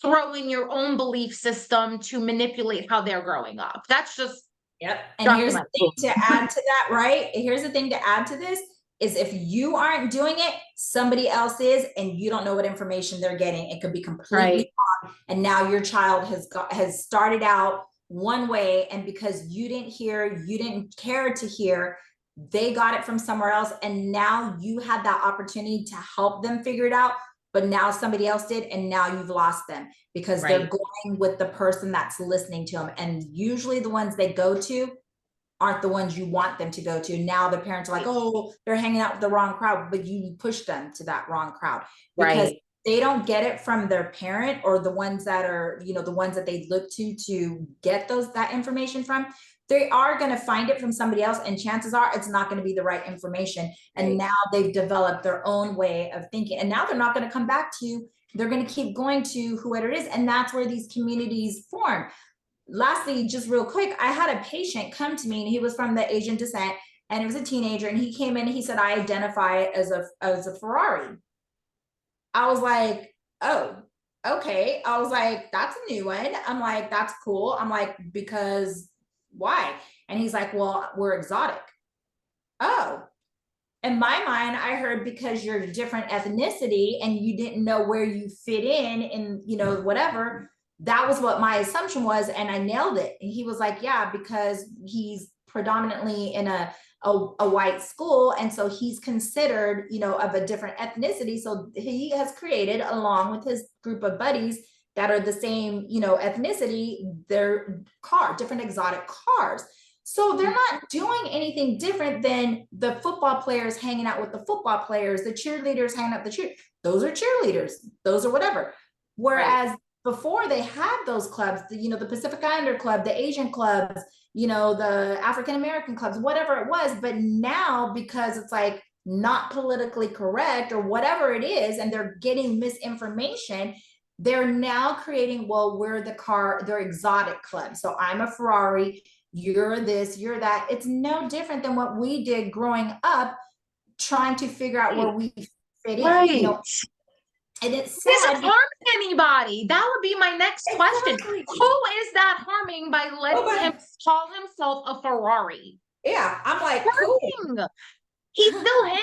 throw in your own belief system to manipulate how they're growing up. That's just Yep. And here's the thing to opinion. add to that, right? Here's the thing to add to this is, if you aren't doing it, somebody else is, and you don't know what information they're getting. It could be completely Right. wrong. And now your child has started out one way, and because you didn't care to hear, they got it from somewhere else. And now you had that opportunity to help them figure it out, but now somebody else did, and now you've lost them, because they're Right. going with the person that's listening to them. And usually the ones they go to aren't the ones you want them to go to. Now the parents are like, oh, they're hanging out with the wrong crowd, but you push them to that wrong crowd, because Right. they don't get it from their parent, or the ones that are, the ones that they look to get that information from. They are going to find it from somebody else, and chances are it's not going to be the right information. And Right. now they've developed their own way of thinking, and now they're not going to come back to you. They're going to keep going to whoever it is, and that's where these communities form. Lastly, just real quick, I had a patient come to me, and he was from the Asian descent, and he was a teenager, and he came in and he said, I identify as a Ferrari. I was like, oh, okay. I was like, that's a new one. I'm like, that's cool. I'm like, because why? And he's like, well, we're exotic. Oh, in my mind, I heard because you're a different ethnicity and you didn't know where you fit in, you know, whatever. That was what my assumption was. And I nailed it. And he was like, yeah, because he's predominantly in a white school. And so he's considered, you know, of a different ethnicity. So he has created, along with his group of buddies that are the same, you know, ethnicity, their different exotic cars. So they're not doing anything different than the football players hanging out with the football players, the cheerleaders hanging out with the cheer. Those are cheerleaders. Those are whatever. Whereas before they had those clubs, you know, the Pacific Islander club, the Asian clubs, you know, the African American clubs, whatever it was. But now, because it's like not politically correct or whatever it is, and they're getting misinformation, they're now creating, well, we're they're exotic clubs. So I'm a Ferrari, you're this, you're that. It's no different than what we did growing up, trying to figure out where we fit in, you know. And it's sad. Isn't harming anybody. That would be my next question. Who is that harming by letting him call himself a Ferrari? Yeah, I'm like, cool. He's still him.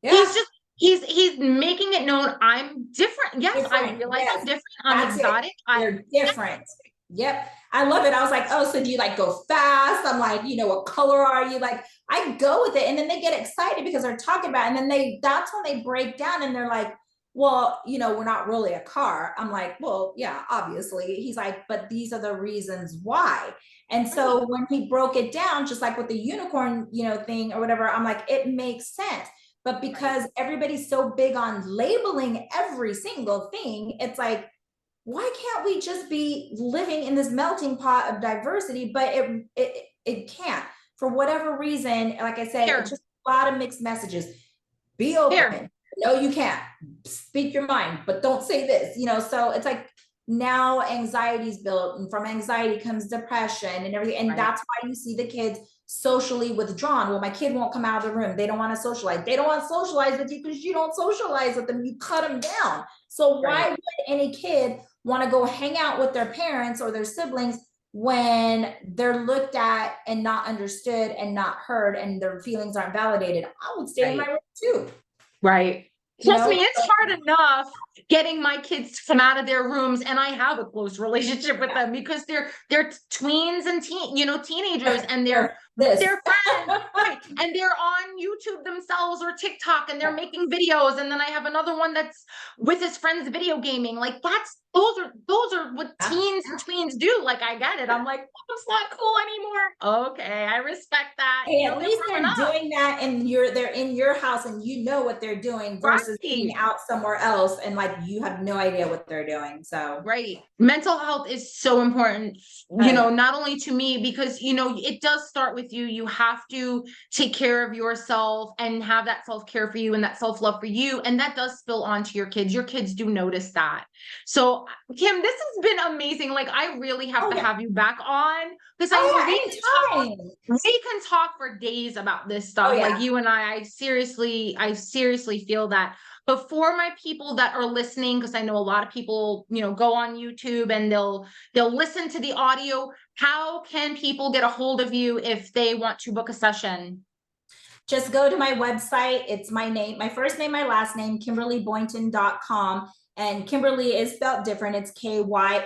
Yeah. He's just he's making it known, I'm different. Yes, I realize I'm different. I'm exotic. They're different. Yep. I love it. I was like, oh, so do you like go fast? I'm like, you know, what color are you? Like, I go with it. And then they get excited because they're talking about it. And then that's when they break down and they're like, well, you know, we're not really a car. I'm like, well, yeah, obviously. He's like, but these are the reasons why. And so when he broke it down, just like with the unicorn, you know, thing or whatever, I'm like, it makes sense. But because everybody's so big on labeling every single thing, it's like, why can't we just be living in this melting pot of diversity? But it can't, for whatever reason. Like I said, it's just a lot of mixed messages. Be open. No, you can't speak your mind, but don't say this, you know. So it's like now anxiety's built, and from anxiety comes depression and everything. And that's why you see the kids socially withdrawn. Well, my kid won't come out of the room. They don't want to socialize. They don't want to socialize with you because you don't socialize with them. You cut them down. So why would any kid want to go hang out with their parents or their siblings when they're looked at and not understood and not heard and their feelings aren't validated? I would stay in my room too. Right. Trust me, it's hard enough getting my kids to come out of their rooms, and I have a close relationship with them because they're tweens and teenagers, and they're friends, right? And they're on YouTube themselves or TikTok, and they're making videos. And then I have another one that's with his friends video gaming. Like those are what teens and tweens do. Like, I get it. I'm like, it's not cool anymore. Okay, I respect that. Hey, at least they're doing that, and they're in your house, and you know what they're doing versus being out somewhere else, and like you have no idea what they're doing. So mental health is so important. You know, not only to me, because you know it does start with you. You have to take care of yourself and have that self-care for you and that self-love for you, and that does spill onto your kids. Your kids do notice that. So Kim, this has been amazing. Like, I really have to have you back on, because we can talk for days about this stuff. Like you and I seriously feel that. But for my people that are listening, because I know a lot of people, you know, go on YouTube and they'll listen to the audio. How can people get a hold of you if they want to book a session? Just go to my website. It's my name, my first name, my last name, KymberliBoynton.com. And Kymberli is spelled different. It's Kymberli.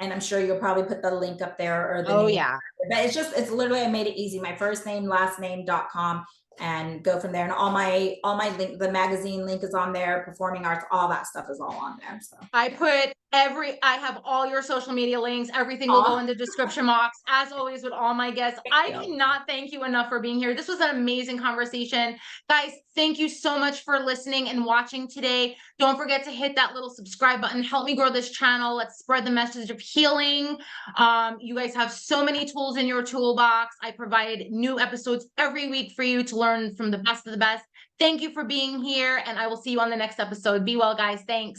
And I'm sure you'll probably put the link up there or the name. But it's literally, I made it easy. My first name, last name.com, and go from there. And all my link, the magazine link is on there, performing arts, all that stuff is all on there. So I have all your social media links. Everything will go in the description box, as always with all my guests. I cannot thank you enough for being here. This was an amazing conversation. Guys, thank you so much for listening and watching today. Don't forget to hit that little subscribe button. Help me grow this channel. Let's spread the message of healing. You guys have so many tools in your toolbox. I provide new episodes every week for you to learn from the best of the best. Thank you for being here, and I will see you on the next episode. Be well, guys. Thanks.